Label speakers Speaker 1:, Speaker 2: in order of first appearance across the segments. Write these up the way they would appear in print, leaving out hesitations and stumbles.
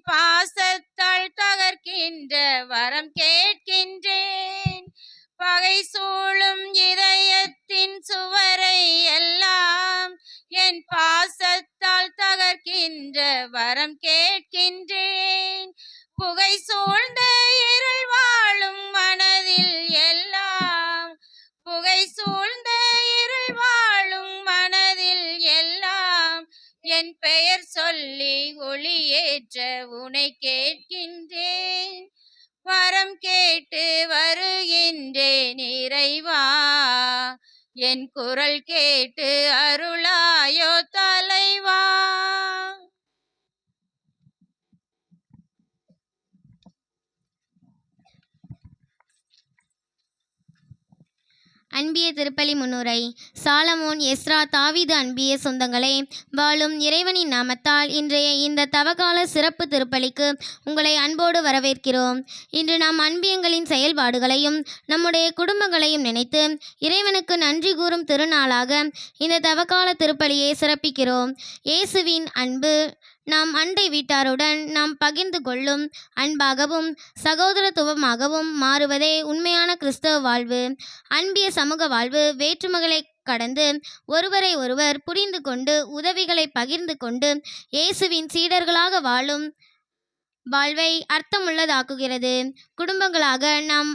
Speaker 1: பாசத்தால் தகர்க்கின்ற வரம் கேட்கின்றேன். பகை சூழும் இதயத்தின் சுவரை எல்லாம் என் பாசத்தால் தகர்க்கின்ற வரம் கேட்கின்றேன். புகை சூழ்ந்த இருள் வாழும் மனதில் எல்லாம், புகை சூழ்ந்த இருள் வாழும் மனதில் எல்லாம் என் பெயர் சொல்லி ஒளியேற்ற உனை கேட்கின்றேன். வரம் கேட்டு வருகின்றேன் இறைவா, என் குரல் கேட்டு அருளாயோ தலைவா.
Speaker 2: அன்பிய திருப்பலி முன்னுரை. சாலமோன், எஸ்ரா, தாவீது அன்பிய சொந்தங்களே, வாழும் இறைவனின் நாமத்தால் இன்றைய இந்த தவகால சிறப்பு திருப்பலிக்கு உங்களை அன்போடு வரவேற்கிறோம். இன்று நாம் அன்பியங்களின் செயல்பாடுகளையும் நம்முடைய குடும்பங்களையும் நினைத்து இறைவனுக்கு நன்றி கூறும் திருநாளாக இந்த தவகால திருப்பலியை சிறப்பிக்கிறோம். இயேசுவின் அன்பு நாம் அண்டை வீட்டாருடன் நாம் பகிர்ந்து கொள்ளும் அன்பாகவும் சகோதரத்துவமாகவும் மாறுவதே உண்மையான கிறிஸ்தவ வாழ்வு. அன்பிய சமூக வாழ்வு வேற்றுமைகளை கடந்து ஒருவரை ஒருவர் புரிந்து கொண்டு உதவிகளை பகிர்ந்து கொண்டு இயேசுவின் சீடர்களாக வாழும் வாழ்வை அர்த்தமுள்ளதாக்குகிறது. குடும்பங்களாக நாம்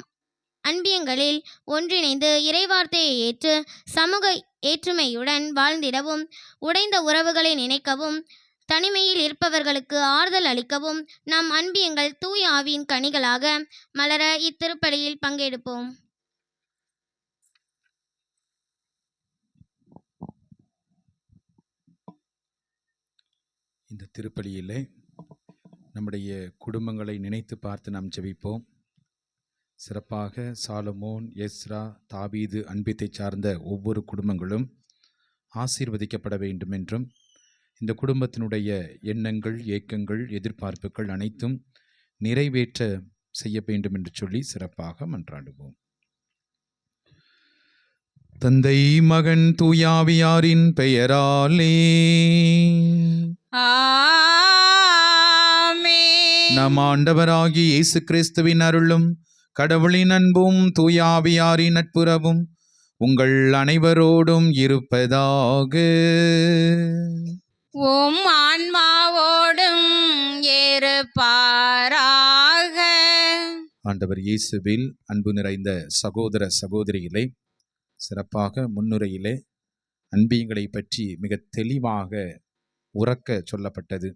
Speaker 2: அன்பியங்களில் ஒன்றிணைந்து இறைவார்த்தையை ஏற்று சமூக ஏற்றுமையுடன் வாழ்ந்திடவும், உடைந்த உறவுகளை நினைக்கவும், தனிமையில் இருப்பவர்களுக்கு ஆறுதல் அளிக்கவும் நாம் அன்பியங்கள் தூய ஆவியின் கனிகளாக மலர இத்திருப்பலியில் பங்கெடுப்போம்.
Speaker 3: இந்த திருப்பலியிலே நம்முடைய குடும்பங்களை நினைத்து பார்த்து நாம் ஜெபிப்போம். சிறப்பாக சாலமோன், எஸ்ரா, தாவீது அன்பியத்தை சார்ந்த ஒவ்வொரு குடும்பங்களும் ஆசீர்வதிக்கப்பட வேண்டும் என்றும், இந்த குடும்பத்தினுடைய எண்ணங்கள், ஏக்கங்கள், எதிர்பார்ப்புகள் அனைத்தும் நிறைவேற்ற செய்ய வேண்டும் என்று சொல்லி சிறப்பாக மன்றாடுவோம். தந்தை, மகன், தூயாவியாரின் பெயராலே
Speaker 1: ஆமென்.
Speaker 3: நம் ஆண்டவராகிய இயேசு கிறிஸ்துவின் அருளும் கடவுளின் அன்பும் தூயாவியாரின் நட்புறவும் உங்கள் அனைவரோடும் இருப்பதாக.
Speaker 1: உம் ஆன்மாவோடும் ஏறுபாராக.
Speaker 3: ஆண்டவர் இயேசுவில் அன்பு நிறைந்த சகோதர சகோதரிகளே, சிறப்பாக முன்னுரையிலே அன்பியங்களை பற்றி மிக தெளிவாக உறக்க சொல்லப்பட்டது.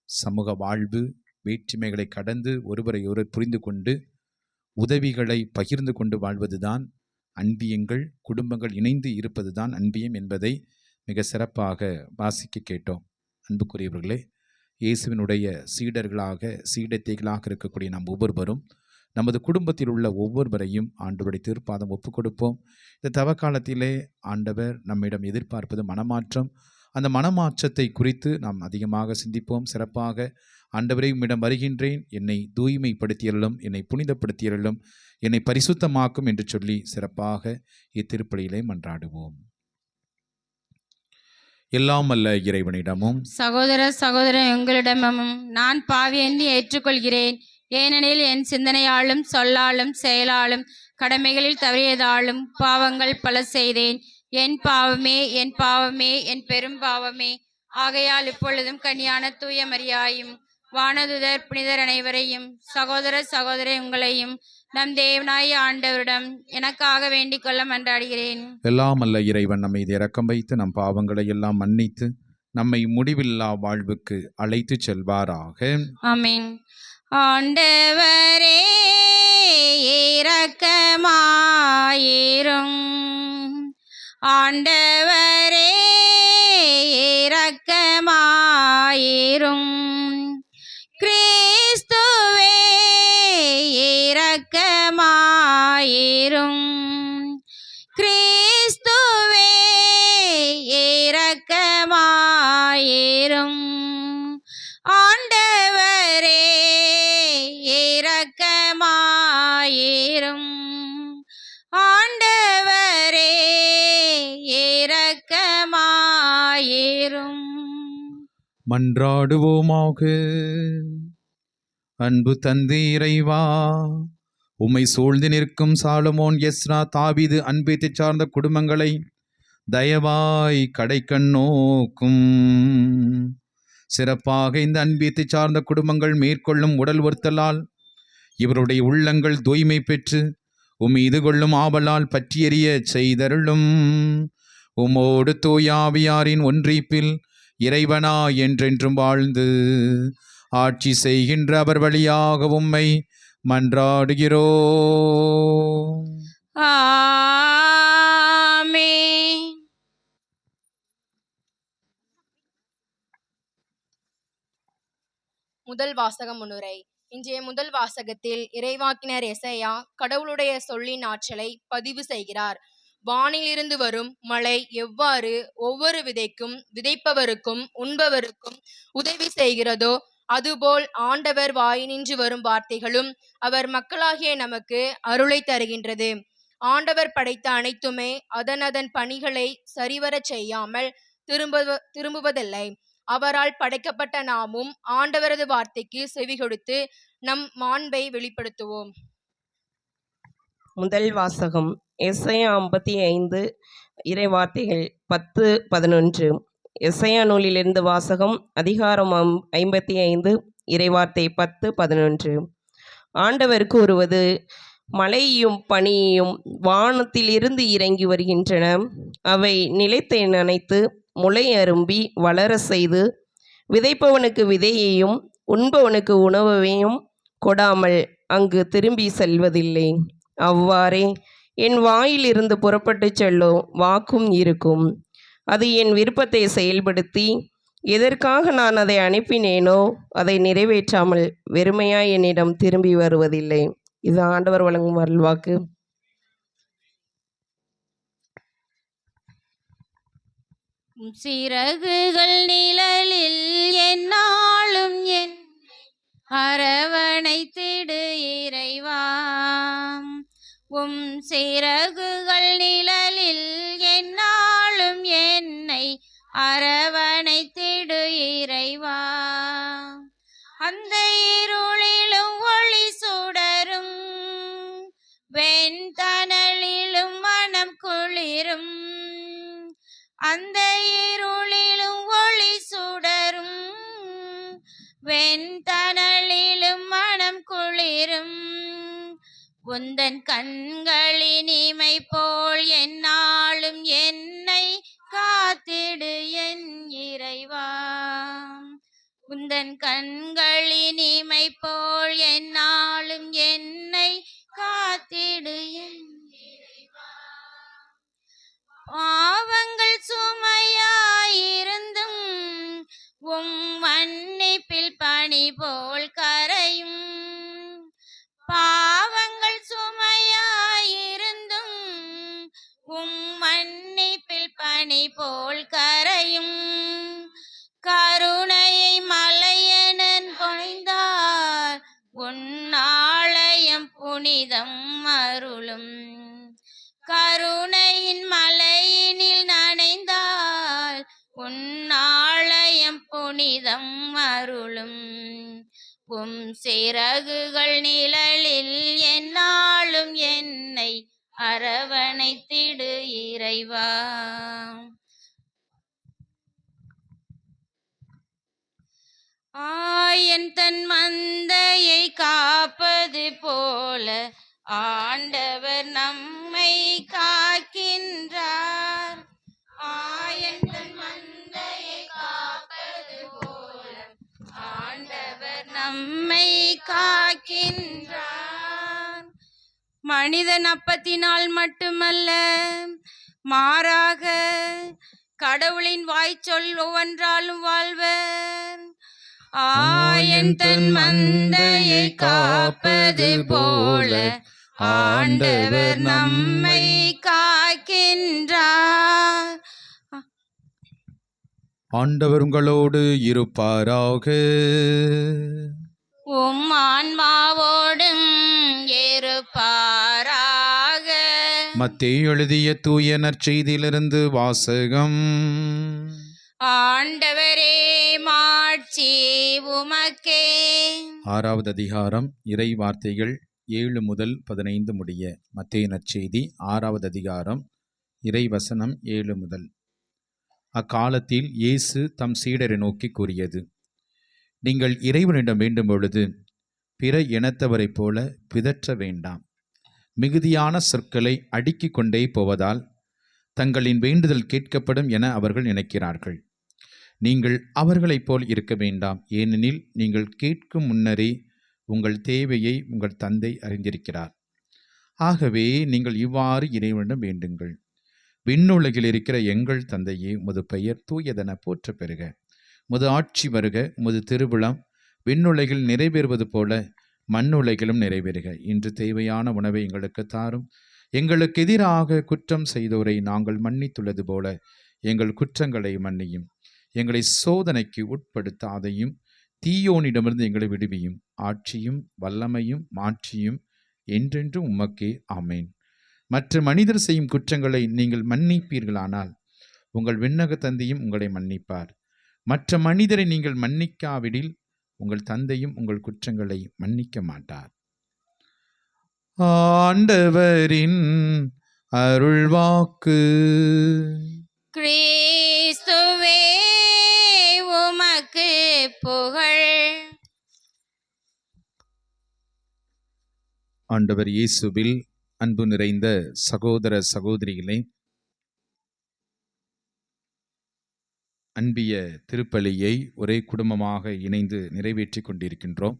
Speaker 3: சமூக வாழ்வு வேற்றுமைகளை கடந்து ஒருவரை ஒருவர் புரிந்து கொண்டு உதவிகளை பகிர்ந்து கொண்டு வாழ்வதுதான் அன்பியங்கள். குடும்பங்கள் இணைந்து இருப்பதுதான் அன்பியம் என்பதை மிக சிறப்பாக வாசிக்க கேட்டோம். அன்புக்குரியவர்களே, இயேசுவினுடைய சீடர்களாக சீடத்தைகளாக இருக்கக்கூடிய நாம் ஒவ்வொருவரும் நமது குடும்பத்தில் உள்ள ஒவ்வொருவரையும் ஆண்டவருடைய திருப்பாதம் ஒப்புக் கொடுப்போம். இந்த தவக்காலத்திலே ஆண்டவர் நம்மிடம் எதிர்பார்ப்பது மனமாற்றம். அந்த மனமாற்றத்தை குறித்து நாம் அதிகமாக சிந்திப்போம். சிறப்பாக ஆண்டவரே, உம்மிடம் வருகின்றேன், என்னை தூய்மைப்படுத்தியலும், என்னை புனிதப்படுத்தியலும், என்னை பரிசுத்தமாக்கும் என்று சொல்லி சிறப்பாக இத்திருப்பலியிலே மன்றாடுவோம். எல்லாம் அல்ல இறைவனிடமும்
Speaker 1: சகோதர சகோதரன் எங்களிடமும் நான் பாவி என்று ஏற்றுக்கொள்கிறேன். ஏனெனில் என் சிந்தனையாலும் சொல்லாலும் செயலாலும் கடமைகளில் தவறியதாலும் பாவங்கள் பல செய்தேன். என் பாவமே, என் பாவமே, என் பெரும் பாவமே. ஆகையால் இப்பொழுதும் கன்னியான தூய மரியாயும் வானதுதர் புனிதர் அனைவரையும் சகோதர சகோதரி உங்களையும் நம் தேவனாய ஆண்டவரிடம் எனக்காக வேண்டிக் கொள்ள மன்றாடுகிறேன்.
Speaker 3: எல்லாம் அல்ல இறைவன் நம்மை இரக்கம் வைத்து நம் பாவங்களை எல்லாம் மன்னித்து நம்மை முடிவில்லா வாழ்வுக்கு அழைத்து செல்வாராக.
Speaker 1: ஆமென். ஆண்டவரே இரக்கமாயிரும். ஆண்டவரே இரக்கமாயிரும். கிறிஸ்துவே இரக்கமாயிரும். கிறிஸ்துவே இரக்கமாயிரும். ஆண்டவரே இரக்கமாயிரும். ஆண்டவரே இரக்கமாயிரும்.
Speaker 3: மன்றாடுவோமாக. அன்பு தந்தை இறைவா, உம்மை சூழ்ந்து நிற்கும் சாலமோன், எஸ்ரா, தாவீது அன்பியத்தை சார்ந்த குடும்பங்களை தயவாய் கடைக்கண் நோக்கும். சிறப்பாக இந்த அன்பியத்தை சார்ந்த குடும்பங்கள் மேற்கொள்ளும் உடல் ஒருத்தலால் இவருடைய உள்ளங்கள் தூய்மை பெற்று இது கொள்ளும் ஆவலால் பற்றியெறிய செய்தருளும். உமோடு தூயாவியாரின் ஒன்றிப்பில் இறைவனா என்றென்றும் வாழ்ந்து ஆட்சி செய்கின்ற அவர் வழியாக உம்மை மன்றாடுகிறோம்.
Speaker 1: ஆமென்.
Speaker 4: முதல் வாசக முன்னுரை. இன்றைய முதல் வாசகத்தில் இறைவாக்கினர் எசையா கடவுளுடைய சொல்லின் ஆற்றலை பதிவு செய்கிறார். வானிலிருந்து வரும் மழை எவ்வாறு ஒவ்வொரு விதைக்கும், விதைப்பவருக்கும், உண்பவருக்கும் உதவி செய்கிறதோ அதுபோல் ஆண்டவர் வாயினின்று வரும் வார்த்தைகளும் அவர் மக்களாகிய நமக்கு அருளை தருகின்றது. ஆண்டவர் படைத்த அனைத்துமே அதன் பணிகளை சரிவரச் செய்யாமல் திரும்புவதில்லை. அவரால் படைக்கப்பட்ட நாமும் ஆண்டவரது வார்த்தைக்கு செவி கொடுத்து நம் மாண்பை வெளிப்படுத்துவோம்.
Speaker 5: முதல் வாசகம் எசையா 55 இறைவார்த்தைகள் 10-11. எசையா நூலிலிருந்து வாசகம். அதிகாரம் 55 இறைவார்த்தை 10-11. ஆண்டவர் கூறுவது: மழையும் பனியும் வானத்திலிருந்து இறங்கி வருகின்றன. அவை நிலத்தை நனைத்து முளை அரும்பி வளர செய்து விதைப்பவனுக்கு விதையையும் உண்பவனுக்கு உணவையும் கொடாமல் அங்கு திரும்பி செல்வதில்லை. அவ்வாறே என் வாயிலிருந்து புறப்பட்டு செல்லும் வாக்கும் இருக்கும். அது என் விருப்பத்தை செயல்படுத்தி எதற்காக நான் அதை அனுப்பினேனோ அதை நிறைவேற்றாமல் வெறுமையாய் என்னிடம் திரும்பி வருவதில்லை. இது ஆண்டவர் வழங்கும் அருள்வாக்கு.
Speaker 1: சிறகுகள் நிழலில் என்னாலும் என் அரவணைத்திடு இறைவா. சிறகுகள் நிழலில் என்னாலும் என்னை அரவணைத்திடு இறைவா. அந்த இருளிலும் ஒளி சுடரும், வெண்தணலிலும் மனம் குளிரும். அந்த இருளிலும் ஒளி சுடரும், வெண்தணலிலும் மனம் குளிரும். உந்தன் கண்களின் இமை போல் என்னாலும் என்னை காத்திடு என் இறைவா. உந்தன் கண்களின் இமை போல் என்னாலும் என்னை காத்திடு என் இறைவா. பாவங்கள் சுமையாயிருந்தும் மன்னிப்பில் பனி போல் கரையும். பாவங்கள் சுமையாயிருந்தும் மன்னிப்பில் பனி போல் கரையும். கருணையை மலையெனன் பொழிந்தார் உன்னாலயம் புனிதம் அருளும். கருணையின் மலையினில் நனைந்தால் உன்னாலயம் புனிதம் அருளும். சிறகுகள் நிழலில் என்னாலும் என்னை அரவணைத்திடு இறைவா. ஆயன் தன் மந்தையை காப்பது போல ஆண்டவர் நம்மை காக்கின்றார். ஆயன் தன் மந்தையை காப்பது போல ஆண்டவர் நம்மை காக்கின்றார். மனிதன் அப்பத்தினால் மட்டுமல்ல, மாறாக கடவுளின் வாய்ச்சொல் ஒவ்வொன்றாலும் வாழ்வர். ஆயன் தன் மந்தையை காப்பது போல ஆண்டவர் நம்மை காக்கின்றார்.
Speaker 3: ஆண்டவர் உங்களோடு இருப்பாராக.
Speaker 1: உம் ஆன்மாவோடும் இருப்பாராக.
Speaker 3: மத்தேயு எழுதிய தூய நற்செய்தியிலிருந்து வாசகம்.
Speaker 1: ஆண்டவரே மாட்சி உமக்கே.
Speaker 3: 6வது அதிகாரம் இறை வார்த்தைகள் 7 முதல் 15 முடிய. மத்தேயு நற்செய்தி 6வது அதிகாரம் இறை வசனம் 7 முதல். அக்காலத்தில் இயேசு தம் சீடரை நோக்கி கூறியது: நீங்கள் இறைவனிடம் வேண்டும் பொழுது பிற இனத்தவரைப் போல பிதற்ற வேண்டாம். மிகுதியான சொற்களை அடுக்கிக் கொண்டே போவதால் தங்களின் வேண்டுதல் கேட்கப்படும் என அவர்கள் நினைக்கிறார்கள். நீங்கள் அவர்களைப் போல் இருக்க வேண்டாம், ஏனெனில் நீங்கள் கேட்கும் முன்னரே உங்கள் தேவையை உங்கள் தந்தை அறிந்திருக்கிறார். ஆகவே நீங்கள் இவ்வாறு இறைவனிடம் வேண்டுங்கள்: விண்ணுலகில் இருக்கிற எங்கள் தந்தையே, உமது பெயர் தூயதென போற்ற பெறுக. உமது ஆட்சி வருக. உமது திருவிழம் விண்ணுலகில் நிறைவேறுவது போல மண்ணுலகிலும் நிறைவேறுக. இன்று தேவையான உணவை எங்களுக்கு தாரும். எங்களுக்கு எதிராக குற்றம் செய்தோரை நாங்கள் மன்னித்துள்ளது போல எங்கள் குற்றங்களை மன்னியும். எங்களை சோதனைக்கு உட்படுத்தாதையும் தீயோனிடமிருந்து எங்களை விடுவியும். ஆட்சியும் வல்லமையும் மாட்சியும் என்றென்றும் உமக்கே. ஆமேன். மற்ற மனிதர் செய்யும் குற்றங்களை நீங்கள் மன்னிப்பீர்களானால் உங்கள் விண்ணக தந்தையும் உங்களை மன்னிப்பார். மற்ற மனிதரை நீங்கள் மன்னிக்காவிடில் உங்கள் தந்தையும் உங்கள் குற்றங்களை மன்னிக்க மாட்டார். ஆண்டவரின் அருள்வாக்கு.
Speaker 1: கிறிஸ்துவே உமக்கு புகழ்.
Speaker 3: ஆண்டவர் இயேசுவில் அன்பு நிறைந்த சகோதர சகோதரிகளே, அன்பிய திருப்பலியை ஒரே குடும்பமாக இணைந்து நிறைவேற்றி கொண்டிருக்கின்றோம்.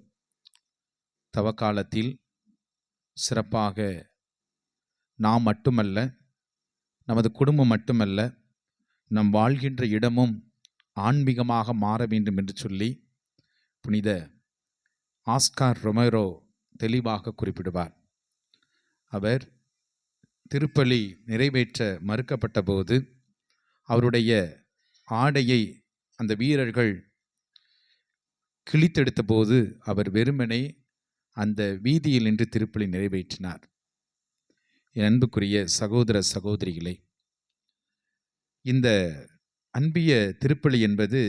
Speaker 3: தவக்காலத்தில் சிறப்பாக நாம் மட்டுமல்ல, நமது குடும்பம் மட்டுமல்ல, நம் வாழ்கின்ற இடமும் ஆன்மீகமாக மாற வேண்டும் என்று சொல்லி புனித ஆஸ்கார் ரொமேரோ தெளிவாக குறிப்பிடுவார். அவர் திருப்பலி நிறைவேற்ற மறுக்கப்பட்ட போது அவருடைய ஆடையை அந்த வீரர்கள் கிழித்தெடுத்த போது அவர் வெறுமனே அந்த வீதியில் நின்று திருப்பலி நிறைவேற்றினார். என் அன்புக்குரிய சகோதர சகோதரிகளே, இந்த அன்பிய திருப்பலி என்பது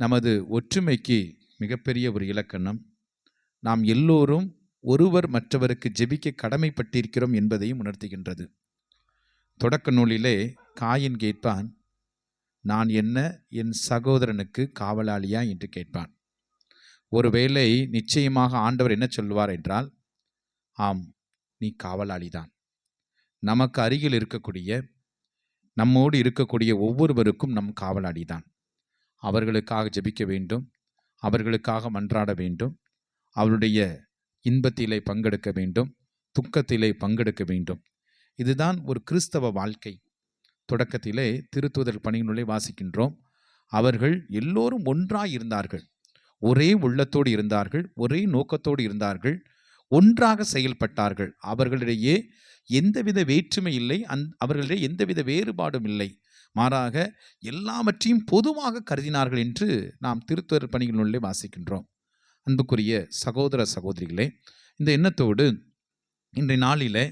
Speaker 3: நமது ஒற்றுமைக்கு மிகப்பெரிய ஒரு இலக்கணம். நாம் எல்லோரும் ஒருவர் மற்றவருக்கு ஜெபிக்க கடமைப்பட்டிருக்கிறோம் என்பதையும் உணர்த்துகின்றது. தொடக்க நூலிலே காயின் கேட்பான், நான் என்ன என் சகோதரனுக்கு காவலாளியா என்று கேட்பான். ஒருவேளை நிச்சயமாக ஆண்டவர் என்ன சொல்வார் என்றால், ஆம், நீ காவலாளிதான். நமக்கு அருகில் இருக்கக்கூடிய, நம்மோடு இருக்கக்கூடிய ஒவ்வொருவருக்கும் நம் காவலாளிதான். அவர்களுக்காக ஜெபிக்க வேண்டும், அவர்களுக்காக மன்றாட வேண்டும், அவருடைய இன்பத்திலே பங்கெடுக்க வேண்டும், துக்கத்திலே பங்கெடுக்க வேண்டும். இதுதான் ஒரு கிறிஸ்தவ வாழ்க்கை. தொடக்கத்திலே திருத்தூதர் பணியினுள்ளே வாசிக்கின்றோம், அவர்கள் எல்லோரும் ஒன்றாய் இருந்தார்கள், ஒரே உள்ளத்தோடு இருந்தார்கள், ஒரே நோக்கத்தோடு இருந்தார்கள், ஒன்றாக செயல்பட்டார்கள். அவர்களிடையே எந்தவித வேற்றுமை இல்லை, அவர்களிடையே எந்தவித வேறுபாடும் இல்லை, மாறாக எல்லாவற்றையும் பொதுவாக கருதினார்கள் என்று நாம் திருத்தூதர் பணியினுள்ளே வாசிக்கின்றோம். அன்புக்குரிய சகோதர சகோதரிகளே, இந்த எண்ணத்தோடு இன்றைய நாளிலே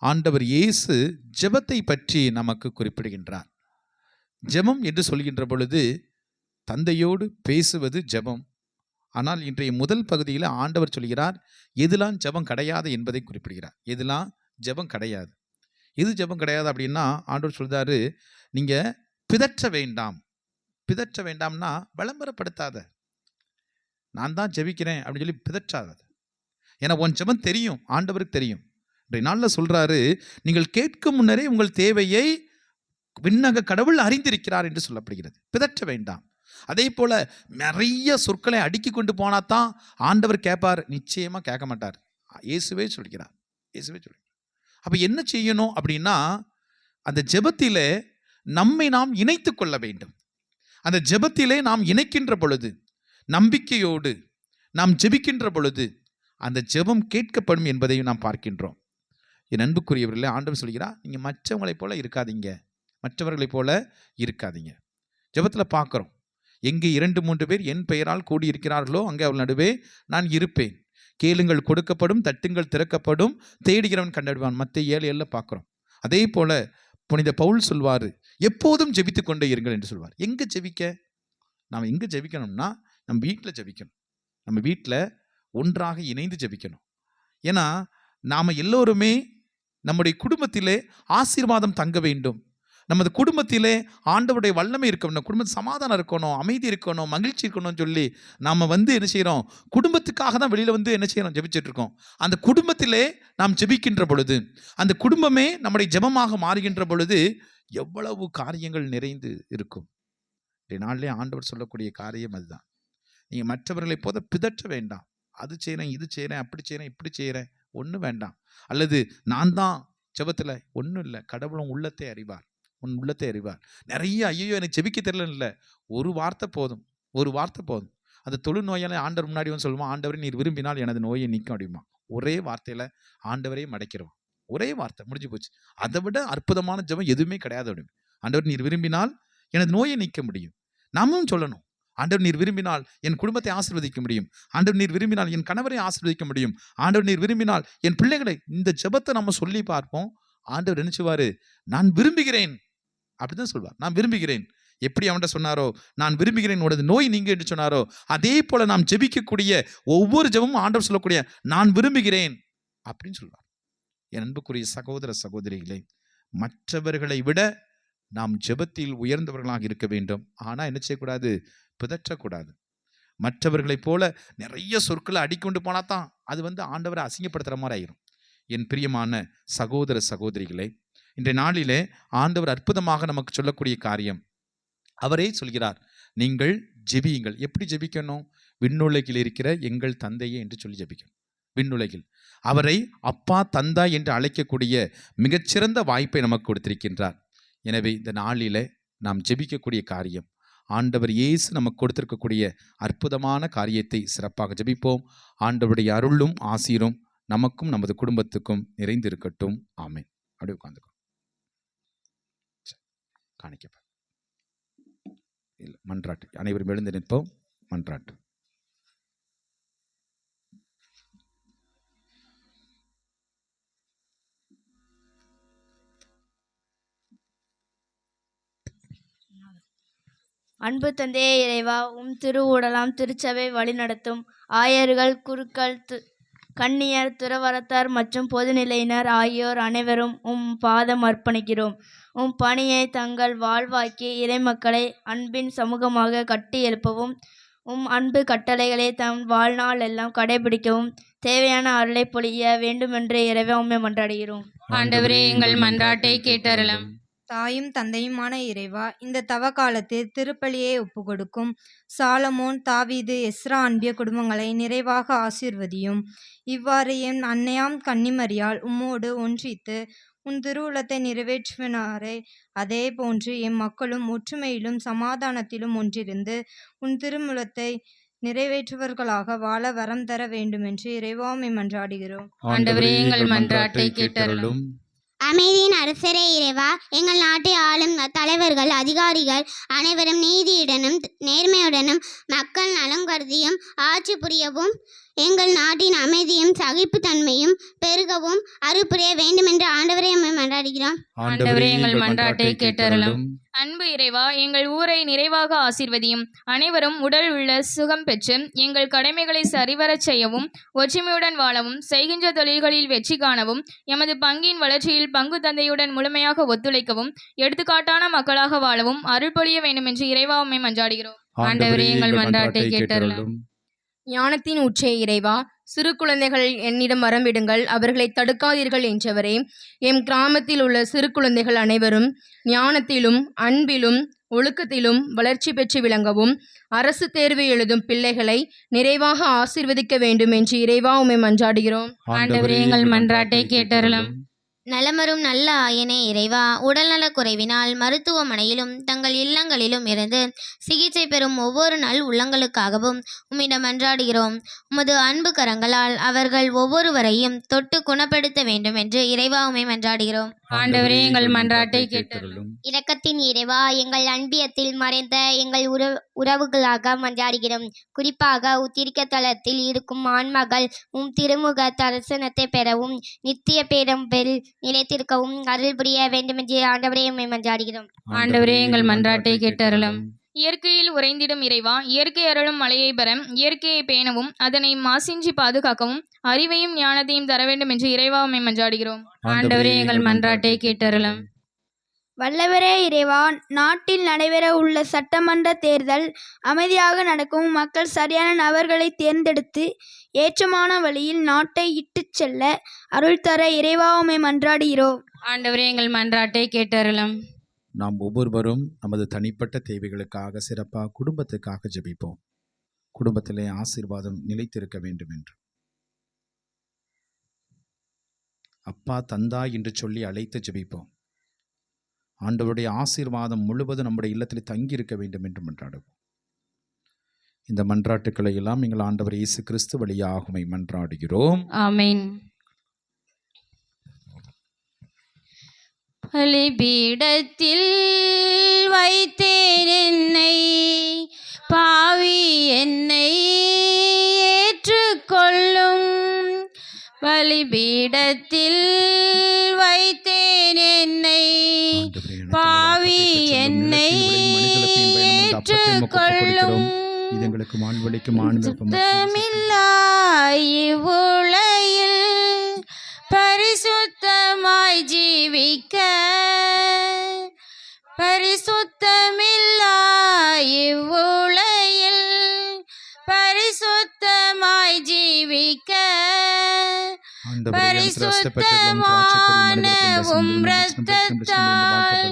Speaker 3: ஆண்டவர் இயேசு ஜெபத்தை பற்றி நமக்கு குறிப்பிடுகின்றார். ஜெபம் என்று சொல்கின்ற பொழுது தந்தையோடு பேசுவது ஜெபம். ஆனால் இன்றைய முதல் பகுதியில் ஆண்டவர் சொல்கிறார், எதெல்லாம் ஜெபம் கிடையாது என்பதை குறிப்பிடுகிறார். எதெல்லாம் ஜெபம் கிடையாது, எது ஜெபம் கிடையாது அப்படின்னா ஆண்டவர் சொல்றாரு, நீங்க பிதற்ற வேண்டாம். பிதற்ற வேண்டாம்னா விளம்பரப்படுத்தாத, நான் தான் ஜெபிக்கிறேன் அப்படின்னு சொல்லி பிதற்றாத. ஏன்னா உன் ஜெபம் தெரியும், ஆண்டவருக்கு தெரியும். இன்றைய நாளில் சொல்றாரு, நீங்கள் கேட்கும் முன்னரே உங்கள் தேவையை விண்ணக கடவுள் அறிந்திருக்கிறார் என்று சொல்லப்படுகிறது. பிதற்ற வேண்டாம். அதே போல நிறைய சொற்களை அடுக்கி கொண்டு போனாதான் ஆண்டவர் கேட்பார், நிச்சயமா கேட்க மாட்டார். இயேசுவே சொல்கிறார், இயேசுவே சொல்கிறார். அப்ப என்ன செய்யணும் அப்படின்னா, அந்த ஜெபத்திலே நம்மை நாம் இணைத்து கொள்ள வேண்டும். அந்த ஜெபத்திலே நாம் இணைக்கின்ற பொழுது, நம்பிக்கையோடு நாம் ஜெபிக்கின்ற பொழுது அந்த ஜெபம் கேட்கப்படும் என்பதையும் நாம் பார்க்கின்றோம். என் அன்புக்குரியவர்களே, ஆண்டவர் சொல்கிறார், நீங்க மற்றவங்களைப் போல இருக்காதீங்க, மற்றவர்களைப் போல இருக்காதீங்க. ஜெபத்தில் பார்க்குறோம், எங்கே 2-3 பேர் என் பெயரால் கூடியிருக்கிறார்களோ அங்கே அவள் நடுவே நான் இருப்பேன். கேளுங்கள் கொடுக்கப்படும், தட்டுங்கள் திறக்கப்படும், தேடுகிறவன் கண்டறிவான். மத்தேயு 7:7 பார்க்குறோம். அதே போல புனித பவுல் சொல்வார், எப்போதும் ஜெபித்து கொண்டே இருங்கள் என்று சொல்வார். எங்கே ஜெபிக்க? நாம் எங்கே ஜெபிக்கணும்னா நம்ம வீட்டில் ஜெபிக்கணும். நம்ம வீட்டில் ஒன்றாக இணைந்து ஜெபிக்கணும். ஏன்னா நாம் எல்லோருமே நம்முடைய குடும்பத்திலே ஆசீர்வாதம் தங்க வேண்டும். நமது குடும்பத்திலே ஆண்டவருடைய வல்லமை இருக்கணும், குடும்பத்தில் சமாதானம் இருக்கணும், அமைதி இருக்கணும், மகிழ்ச்சி இருக்கணும்னு சொல்லி நாம் என்ன செய்கிறோம், குடும்பத்துக்காக தான் வெளியில் என்ன செய்கிறோம், ஜெபிச்சுட்டு இருக்கோம். அந்த குடும்பத்திலே நாம் ஜெபிக்கின்ற பொழுது, அந்த குடும்பமே நம்முடைய ஜெபமாக மாறுகின்ற பொழுது எவ்வளவு காரியங்கள் நிறைந்து இருக்கும். நாளிலே ஆண்டவர் சொல்லக்கூடிய காரியம் அதுதான். நீங்கள் மற்றவர்களை போத பிதற்ற வேண்டாம். அது செய்கிறேன், இது செய்கிறேன், அப்படி செய்கிறேன், இப்படி செய்கிறேன், ஒன்றும் வேண்டாம். அல்லது நான் தான் ஜெபத்தில் ஒன்றும் இல்லை. கடவுளும் உள்ளத்தை அறிவார், உன் உள்ளத்தை அறிவார். நிறைய ஐயோ எனக்கு ஜெபிக்க தெரியலன்னு இல்லை, ஒரு வார்த்தை போதும், ஒரு வார்த்தை போதும். அந்த தொழுநோயால ஆண்டவர் முன்னாடி சொல்லுவான், ஆண்டவரை நீர் விரும்பினால் எனது நோயை நீக்கும் அப்படிமா. ஒரே வார்த்தையில் ஆண்டவரே மடைக்கிறோம். ஒரே வார்த்தை முடிஞ்சு போச்சு. அதை விட அற்புதமான ஜெபம் எதுவுமே கிடையாது அப்படின்னு. ஆண்டவர் நீர் விரும்பினால் எனது நோயை நீக்க முடியும். நாமும் சொல்லணும், ஆண்டவர் நீர் விரும்பினால் என் குடும்பத்தை ஆசீர்வதிக்க முடியும். ஆண்டவர் நீர் விரும்பினால் என் கணவரை ஆசீர்வதிக்க முடியும். ஆண்டவர் நீர் விரும்பினால் என் பிள்ளைகளை. இந்த ஜெபத்தை நம்ம சொல்லி பார்ப்போம். ஆண்டவர் நினைச்சுவாரு, நான் விரும்புகிறேன் அப்படிதான் சொல்வார். நான் விரும்புகிறேன். எப்படி அவன்கிட்ட சொன்னாரோ, நான் விரும்புகிறேன் உனது நோய் நீங்க என்று சொன்னாரோ, அதே போல நாம் ஜெபிக்கக்கூடிய ஒவ்வொரு ஜெபமும் ஆண்டவர் சொல்லக்கூடிய நான் விரும்புகிறேன் அப்படின்னு சொல்வார். என் அன்புக்குரிய சகோதர சகோதரிகளே, மற்றவர்களை விட நாம் ஜெபத்தில் உயர்ந்தவர்களாக இருக்க வேண்டும். ஆனால் என்ன செய்யக்கூடாது, பிதற்றக்கூடாது. மற்றவர்களைப் போல நிறைய சொற்களை அடிக்கொண்டு போனா தான் அது ஆண்டவரை அசிங்கப்படுத்துகிற மாதிரி ஆயிரும். என் பிரியமான சகோதர சகோதரிகளே, இன்றைய நாளிலே ஆண்டவர் அற்புதமாக நமக்கு சொல்லக்கூடிய காரியம், அவரே சொல்கிறார், நீங்கள் ஜெபியுங்கள். எப்படி ஜெபிக்கணும்? விண்ணுலகில் இருக்கிற எங்கள் தந்தையே என்று சொல்லி ஜெபிக்கணும். விண்ணுலகில் அவரை அப்பா தந்தா என்று அழைக்கக்கூடிய மிகச்சிறந்த வாய்ப்பை நமக்கு கொடுத்திருக்கின்றார். எனவே இந்த நாளிலே நாம் ஜெபிக்கக்கூடிய காரியம், ஆண்டவர் இயேசு நமக்கு கொடுத்திருக்கக்கூடிய அற்புதமான காரியத்தை சிறப்பாக ஜெபிப்போம். ஆண்டவருடைய அருளும் ஆசீரும் நமக்கும் நமது குடும்பத்துக்கும் நிறைந்திருக்கட்டும். ஆமென். அப்படியே உட்கார்ந்துக்கோ. காணிக்கப்ப இல்லை, மன்றாட்டு. அனைவரும் எழுந்து நிற்போம். மன்றாட்டு.
Speaker 6: அன்பு தந்தையே இறைவா, திருவுடலாம் திருச்சபை வழிநடத்தும் ஆயர்கள், குருக்கள், கன்னியர், துறவரத்தார் மற்றும் பொதுநிலையினர் ஆகியோர் அனைவரும் பாதம் அர்ப்பணிக்கிறோம். பணியை தங்கள் வாழ்வாக்கி இறைமக்களை அன்பின் சமூகமாக கட்டி எழுப்பவும், அன்பு கட்டளைகளை தம் வாழ்நாள் எல்லாம் கடைபிடிக்கவும் தேவையான அருளை பொழிய வேண்டுமென்று இறைவா உம்மை மன்றாடுகிறோம்.
Speaker 1: ஆண்டவரே, எங்கள் மன்றாட்டை கேட்டருளும்.
Speaker 7: தாயும் தந்தையுமான இறைவா, இந்த தவ காலத்தில் திருப்பலியை ஒப்புக்கொடுக்கும் சாலமோன், தாவீது, எஸ்ரா அன்பிய குடும்பங்களை நிறைவாக ஆசீர்வதியும். இவ்வாறு என் அன்னையாம் கன்னிமரியால் உம்மோடு ஒன்றித்து உன் திருவுளத்தை நிறைவேற்றினாரே, அதே போன்று எம் மக்களும் ஒற்றுமையிலும் சமாதானத்திலும் ஒன்றிருந்து உன் திருமுலத்தை நிறைவேற்றுவர்களாக வாழ வரம் தர வேண்டுமென்று இறைவாமை மன்றாடுகிறோம்.
Speaker 1: ஆண்டவரே, எங்கள் மன்றாட்டை கேட்டருளும்.
Speaker 2: அமைதியின் அரசரே இறைவா, எங்கள் நாட்டை ஆளும் தலைவர்கள், அதிகாரிகள் அனைவரும் நீதியுடனும் நேர்மையுடனும் மக்கள் நலம் கருதியும் ஆட்சி புரியவும், எங்கள் நாட்டின் அமைதியும் சகிப்புத்தன்மையும் பெருகவும் அருள் புரிய வேண்டுமென்று ஆண்டவரை மன்றாடுகிறோம்.
Speaker 1: ஆண்டவரே, எங்கள் மன்றாட்டை கேட்டருளும்.
Speaker 8: அன்பு இறைவா, எங்கள் ஊரை நிறைவாக ஆசீர்வதியும். அனைவரும் உடல் உள்ள சுகம் பெற்று எங்கள் கடமைகளை சரிவரச் செய்யவும், ஒற்றுமையுடன் வாழவும், செய்கின்ற தொழில்களில் வெற்றி காணவும், எமது பங்கின் வளர்ச்சியில் பங்கு தந்தையுடன் முழுமையாக ஒத்துழைக்கவும், எடுத்துக்காட்டான மக்களாக வாழவும் அருள் பொழிய வேண்டும் என்று இறைவா உம்மை மன்றாடுகிறோம்.
Speaker 1: ஆண்டவரே, எங்கள் மன்றாட்டை கேட்டருளும்.
Speaker 4: ஞானத்தின் உச்சே இறைவா, சிறு குழந்தைகள் என்னிடம் வரம்பிடுங்கள், அவர்களை தடுக்காதீர்கள் என்றவரே, எம் கிராமத்தில் உள்ள சிறு குழந்தைகள் அனைவரும் ஞானத்திலும் அன்பிலும் ஒழுக்கத்திலும் வளர்ச்சி பெற்று விளங்கவும், அரசு தேர்வு எழுதும் பிள்ளைகளை நிறைவாக ஆசீர்வதிக்க வேண்டும் என்று இறைவா உம்மை மன்றாடுகிறோம்.
Speaker 1: ஆண்டவரே, எங்கள் மன்றாட்டை கேட்டருளும்.
Speaker 2: நலமரும் நல்ல ஆயனே இறைவா, உடல்நலக் குறைவினால் மருத்துவமனையிலும் தங்கள் இல்லங்களிலும் இருந்து சிகிச்சை பெறும் ஒவ்வொரு நல் உள்ளங்களுக்காகவும் உம்மிடம் மன்றாடுகிறோம். உமது அன்பு கரங்களால் அவர்கள் ஒவ்வொருவரையும் தொட்டு குணப்படுத்த வேண்டும் என்று இறைவா உம்மை மன்றாடுகிறோம்.
Speaker 1: ஆண்டவரே, எங்கள் மன்றாட்டை கேட்டருளும்.
Speaker 2: இரக்கத்தின் இறைவா, எங்கள் அன்பியத்தில் மறைந்த எங்கள் உறவுகளாக மன்றாடுகிறோம். குறிப்பாக உத்திரிக்க தலத்தில் இருக்கும் ஆன்மகள் திருமுக தரிசனத்தை பெறவும், நித்திய பேரம் நிலைத்திருக்கவும் அருள் புரிய வேண்டும் என்று ஆண்டவரே உம்மை மன்றாடுகிறோம்.
Speaker 1: ஆண்டவரே, எங்கள் மன்றாட்டை கேட்டருளும்.
Speaker 8: இயற்கையில் உறைந்திடும் இறைவா, இயற்கை அருளும் மழையை பெற இயற்கையை பேணவும் அதனை மாசின்றி பாதுகாக்கவும் அறிவையும் ஞானத்தையும் தர வேண்டும் என்று இறைவா உம்மை மன்றாடுகிறோம்.
Speaker 1: ஆண்டவரே எங்கள் மன்றாட்டை கேட்டருளும்.
Speaker 6: வல்லவரே இறைவா, நாட்டில் நடைபெற உள்ள சட்டமன்ற தேர்தல் அமைதியாக நடக்கவும் மக்கள் சரியான நபர்களை தேர்ந்தெடுத்து ஏற்றமான வழியில் நாட்டை இட்டுச் செல்ல அருள் தர இறைவா உம்மை மன்றாடுகிறோம்.
Speaker 1: ஆண்டவரே எங்கள் மன்றாட்டை கேட்டருளும்.
Speaker 3: நாம் ஒவ்வொருவரும் நமது தனிப்பட்ட தேவைகளுக்காக சிறப்பாக குடும்பத்துக்காக ஜெபிப்போம். குடும்பத்திலே ஆசீர்வாதம் நிலைத்திருக்க வேண்டும் என்று. அப்பா தந்தா என்று சொல்லி அழைத்து ஜெபிப்போம். ஆண்டவருடைய ஆசீர்வாதம் முழுவதும் நம்முடைய இல்லத்தில் தங்கியிருக்க வேண்டும் என்று மன்றாடுவோம். இந்த மன்றாட்டுக்களை எல்லாம் எங்கள் ஆண்டவர் இயேசு கிறிஸ்து வழியாக உம்மை மன்றாடுகிறோம்.
Speaker 1: ஆமென். பலிபீடத்தில் வைத்தேன் என்னை, பாவி என்னை ஏற்றுக்கொள்ளும். பலிபீடத்தில் வைத்தேன் என்னை, பாவி என்னை ஏற்றுக்கொள்ளும்.
Speaker 3: இதங்களுக்கு மாண்பளிக்கும்
Speaker 1: சுத்தமில்லா இவ்வுலகில் பரிசுத்தமாய் ஜீவிக்க, பரிசுத்தமில்லா இவ்வுலகில் பரிசுத்தமாய் ஜீவிக்க, பரிசுத்தமான உம் இரத்தத்தால்,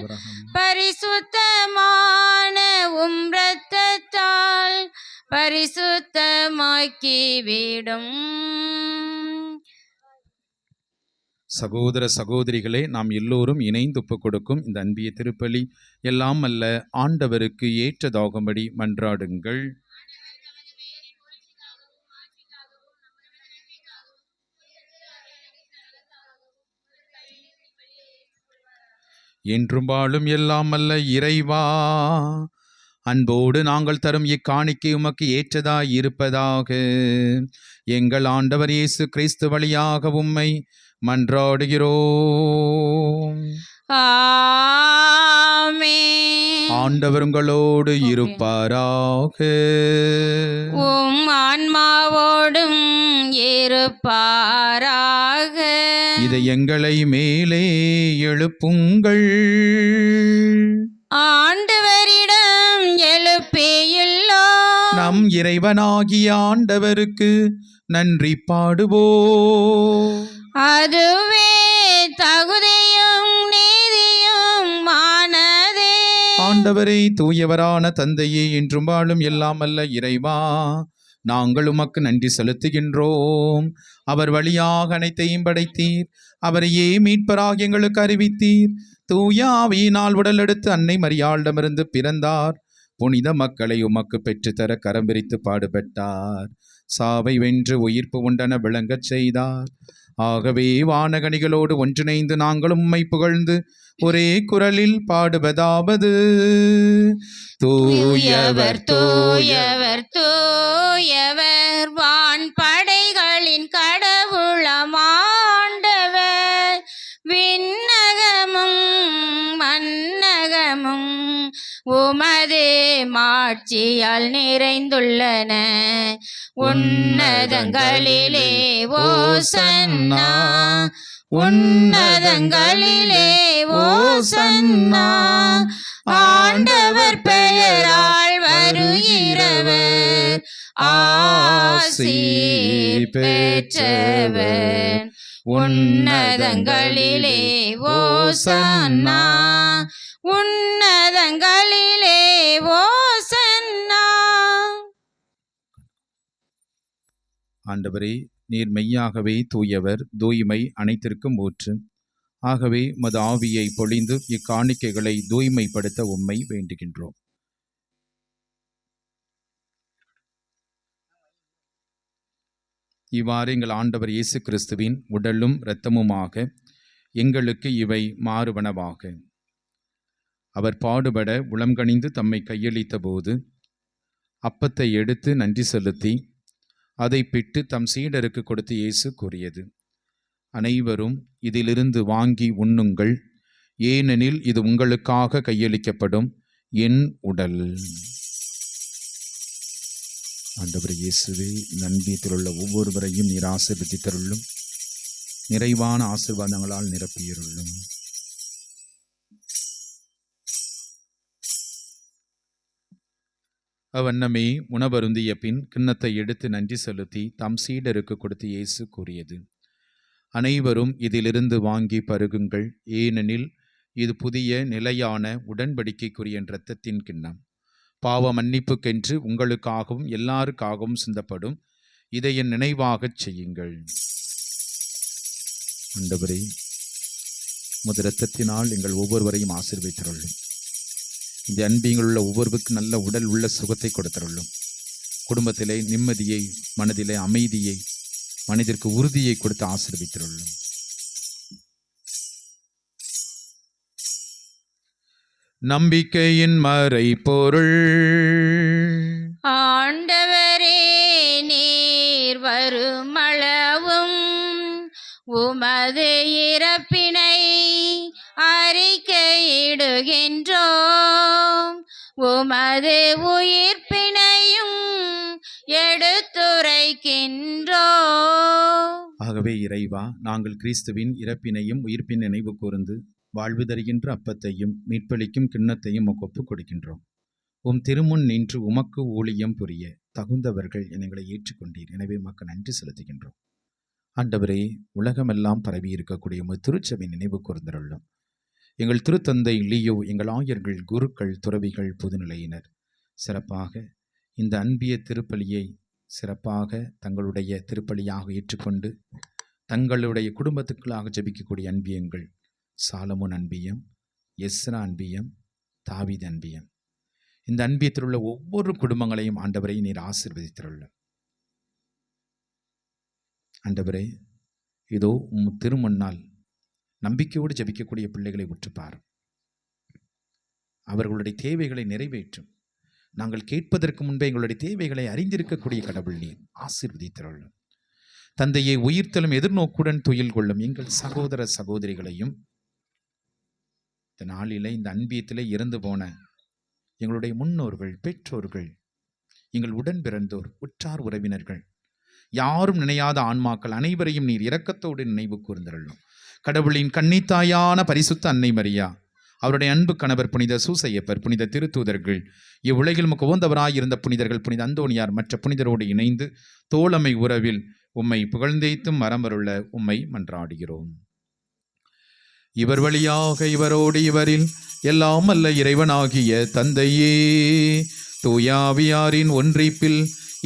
Speaker 1: பரிசுத்தமான உம் இரத்தத்தால் பரிசுத்தமாக்கி விடும்.
Speaker 3: சகோதர சகோதரிகளே, நாம் எல்லோரும் இணைந்து ஒப்புக் கொடுக்கும் இந்த அன்பிய திருப்பலி எல்லாம் அல்ல ஆண்டவருக்கு ஏற்றதாகும்படி மன்றாடுங்கள். என்றும் வாழும் எல்லாம் அல்ல இறைவா, அன்போடு நாங்கள் தரும் இக்காணிக்கை உமக்கு ஏற்றதாய் இருப்பதாக. எங்கள் ஆண்டவர் இயேசு கிறிஸ்து வழியாக உம்மை மன்றாடுகிறோம்.
Speaker 1: ஆமென்.
Speaker 3: ஆண்டவர் உங்களோடு இருப்பாராக.
Speaker 1: உம் ஆன்மாவோடும் இருப்பாராக.
Speaker 3: இதை எங்களை மேலே எழுப்புங்கள்.
Speaker 1: ஆண்டவரிடம் எழுப்பியுள்ளோம்.
Speaker 3: நம் இறைவனாகிய ஆண்டவருக்கு நன்றி பாடுவோம்.
Speaker 1: அதுவே தகுதியும் நீதியும் மானதே.
Speaker 3: ஆண்டவரே, தூயவரான தந்தையே, என்றும் வாழும் எல்லாம் அல்ல இறைவா, நாங்கள் உமக்கு நன்றி செலுத்துகின்றோம். அவர் வழியாக அனைத்தையும் படைத்தீர், அவரையே மீட்பராக எங்களுக்கு அறிவித்தீர். தூய ஆவியினால் உடல் எடுத்து அன்னை மரியாளிடமிருந்து பிறந்தார். புனித மக்களை உமக்கு பெற்றுத்தர கரம் விரித்து பாடுபட்டார். சாவை வென்று உயிர்ப்பு உண்டன விளங்கச் செய்தார். ஆகவே வானகணிகளோடு ஒன்றிணைந்து நாங்கள் உம்மை புகழ்ந்து ஒரே குரலில் பாடுவதாவது:
Speaker 1: தூயவர் தூயவர் தூயவர், வான் படைகளின் கடவுளம் ஆண்டவர். விண்ணகமும் மண்ணகமும் உமது மாட்சியால் நிறைந்துள்ளன. உன்னதங்களிலே ஓசன்னா, உன்னதங்களிலே ஓசன்னா. ஆண்டவர் பெயரால் வருகிறவர் ஆசி பெற்றவர். உன்னதங்களிலே ஓசன்னா, உன்னதங்களிலே ஓசன்னா.
Speaker 3: ஆண்டவரே, நீர் மெய்யாகவே தூயவர், தூய்மை அனைத்திற்கும் ஊற்று. ஆகவே மது ஆவியை பொழிந்து இக்காணிக்கைகளை தூய்மைப்படுத்த உம்மை வேண்டுகின்றோம். இவ்வாறு எங்கள் ஆண்டவர் இயேசு கிறிஸ்துவின் உடலும் இரத்தமுமாக எங்களுக்கு இவை மாறுவனவாக. அவர் பாடுபட உளம்கனிந்து தம்மை கையளித்த போது அப்பத்தை எடுத்து நன்றி செலுத்தி அதை பிட்டு தம் சீடருக்கு கொடுத்து இயேசு கூறியது: அனைவரும் இதிலிருந்து வாங்கி உண்ணுங்கள், ஏனெனில் இது உங்களுக்காக கையளிக்கப்படும் என் உடல். ஆண்டவர் இயேசுவே, இந்த அன்பியத்தில் உள்ள ஒவ்வொருவரையும் நீர் ஆசீர்வதித்தருளும். நிறைவான ஆசீர்வாதங்களால் நிரப்பியருளும். அவ்வண்ணமே உணவருந்திய பின் கிண்ணத்தை எடுத்து நன்றி செலுத்தி தம் சீடருக்கு கொடுத்து இயேசு கூறியது: அனைவரும் இதிலிருந்து வாங்கி பருகுங்கள், ஏனெனில் இது புதிய நிலையான உடன்படிக்கைக்குரிய இரத்தத்தின் கிண்ணம். பாவ மன்னிப்புக்கென்று உங்களுக்காகவும் எல்லாருக்காகவும் சிந்தப்படும். இதை என் நினைவாகச் செய்யுங்கள். ஆண்டவரே, உமது இரத்தத்தினால் எங்கள் ஒவ்வொருவரையும் ஆசீர்வதித்தருளும். இந்த அன்பியங்கள் உள்ள ஒவ்வொருவருக்கும் நல்ல உடல் உள்ள சுகத்தை கொடுத்தருளும். குடும்பத்திலே நிம்மதியை, மனதிலே அமைதியை, மனிதருக்கு உறுதியை கொடுத்து ஆசீர்வதித்தருளும். நம்பிக்கையின் மறைபொருள்.
Speaker 1: ஆண்டவரே, நீர் வருமளவும் உமது இறப்பினை அறிக்கையிடுகின்றோம், உமது உயிர்ப்பினையும் எடுத்துரைக்கின்றோம்.
Speaker 3: ஆகவே இறைவா, நாங்கள் கிறிஸ்துவின் இறப்பினையும் உயிர்ப்பின் நினைவு கூர்ந்து வாழ்வு தருகின்ற அப்பத்தையும் மீட்பளிக்கும் கிண்ணத்தையும் உமக்கு ஒப்புக் கொடுக்கின்றோம். உம் திருமுன் நின்று உமக்கு ஊழியம் புரிய தகுந்தவர்கள் எங்களை ஏற்றுக்கொண்டீர். எனவே உமக்கு நன்றி செலுத்துகின்றோம். ஆண்டவரே, உலகமெல்லாம் பரவி இருக்கக்கூடிய உமது திருச்சபை நினைவு கூர்ந்தருளும். எங்கள் திருத்தந்தை லியோ, எங்கள் ஆயர்கள், குருக்கள், துறவிகள், பொதுநிலையினர் சிறப்பாக இந்த அன்பிய திருப்பலியை சிறப்பாக தங்களுடைய திருப்பலியாக ஏற்றுக்கொண்டு தங்களுடைய குடும்பத்துக்களாக ஜெபிக்கக்கூடிய அன்பியங்கள் சாலமோன் அன்பியம், எஸ்ரா அன்பியம், தாவீது அன்பியம், இந்த அன்பியத்தில் உள்ள ஒவ்வொரு குடும்பங்களையும் ஆண்டவரை நீர் ஆசீர்வதித்துள்ளார். ஆண்டவரே, இதோ உம் திருமுன்னால் நம்பிக்கையோடு ஜபிக்கக்கூடிய பிள்ளைகளை உற்றுப்பார். அவர்களுடைய தேவைகளை நிறைவேற்றும். நாங்கள் கேட்பதற்கு முன்பே எங்களுடைய தேவைகளை அறிந்திருக்கக்கூடிய கடவுள் நீர் ஆசீர்வதித்துள்ளார். தந்தையை உயிர்த்தலும் எதிர்நோக்குடன் துயில் கொள்ளும் எங்கள் சகோதர சகோதரிகளையும் இந்த நாளிலே இந்த அன்பியத்திலே இறந்து போன எங்களுடைய முன்னோர்கள், பெற்றோர்கள், எங்கள் உடன் பிறந்தோர், உற்றார் உறவினர்கள், யாரும் நினையாத ஆன்மாக்கள் அனைவரையும் நீர் இரக்கத்தோடு நினைவு கூர்ந்தருளும். கடவுளின் கன்னித்தாயான பரிசுத்த அன்னை மரியா, அவருடைய அன்பு கணவர் புனித சூசையப்பர், புனித திருத்தூதர்கள், இவ்வுலகில் நமக்கு உகந்தவராயிருந்த புனிதர்கள், புனித அந்தோணியார், மற்ற புனிதரோடு இணைந்து தோழமை உறவில் உம்மை புகழ்ந்தேத்தும் மரமருள உம்மை மன்றாடுகிறோம். இவர் வழியாக, இவரோடு, இவரில் எல்லாம் அல்ல இறைவனாகிய தந்தையே, தூயாவியாரின் ஒன்றிப்பில்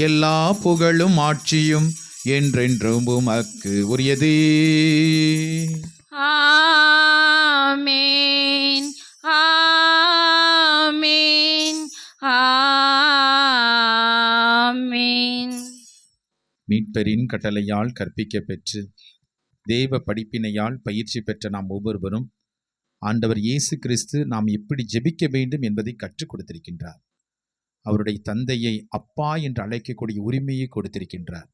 Speaker 3: எல்லா புகழும் ஆட்சியும் என்றென்றும் உமக்கு உரியதே.
Speaker 1: ஆமென், ஆமென், ஆமென்.
Speaker 3: மீட்பரின் கட்டளையால் கற்பிக்க பெற்று தேவ படிப்பினையால் பயிற்சி பெற்ற நாம் ஒவ்வொருவரும் ஆண்டவர் இயேசு கிறிஸ்து நாம் எப்படி ஜெபிக்க வேண்டும் என்பதை கற்றுக் கொடுத்திருக்கின்றார். அவருடைய தந்தையை அப்பா என்று அழைக்கக்கூடிய உரிமையை கொடுத்திருக்கின்றார்.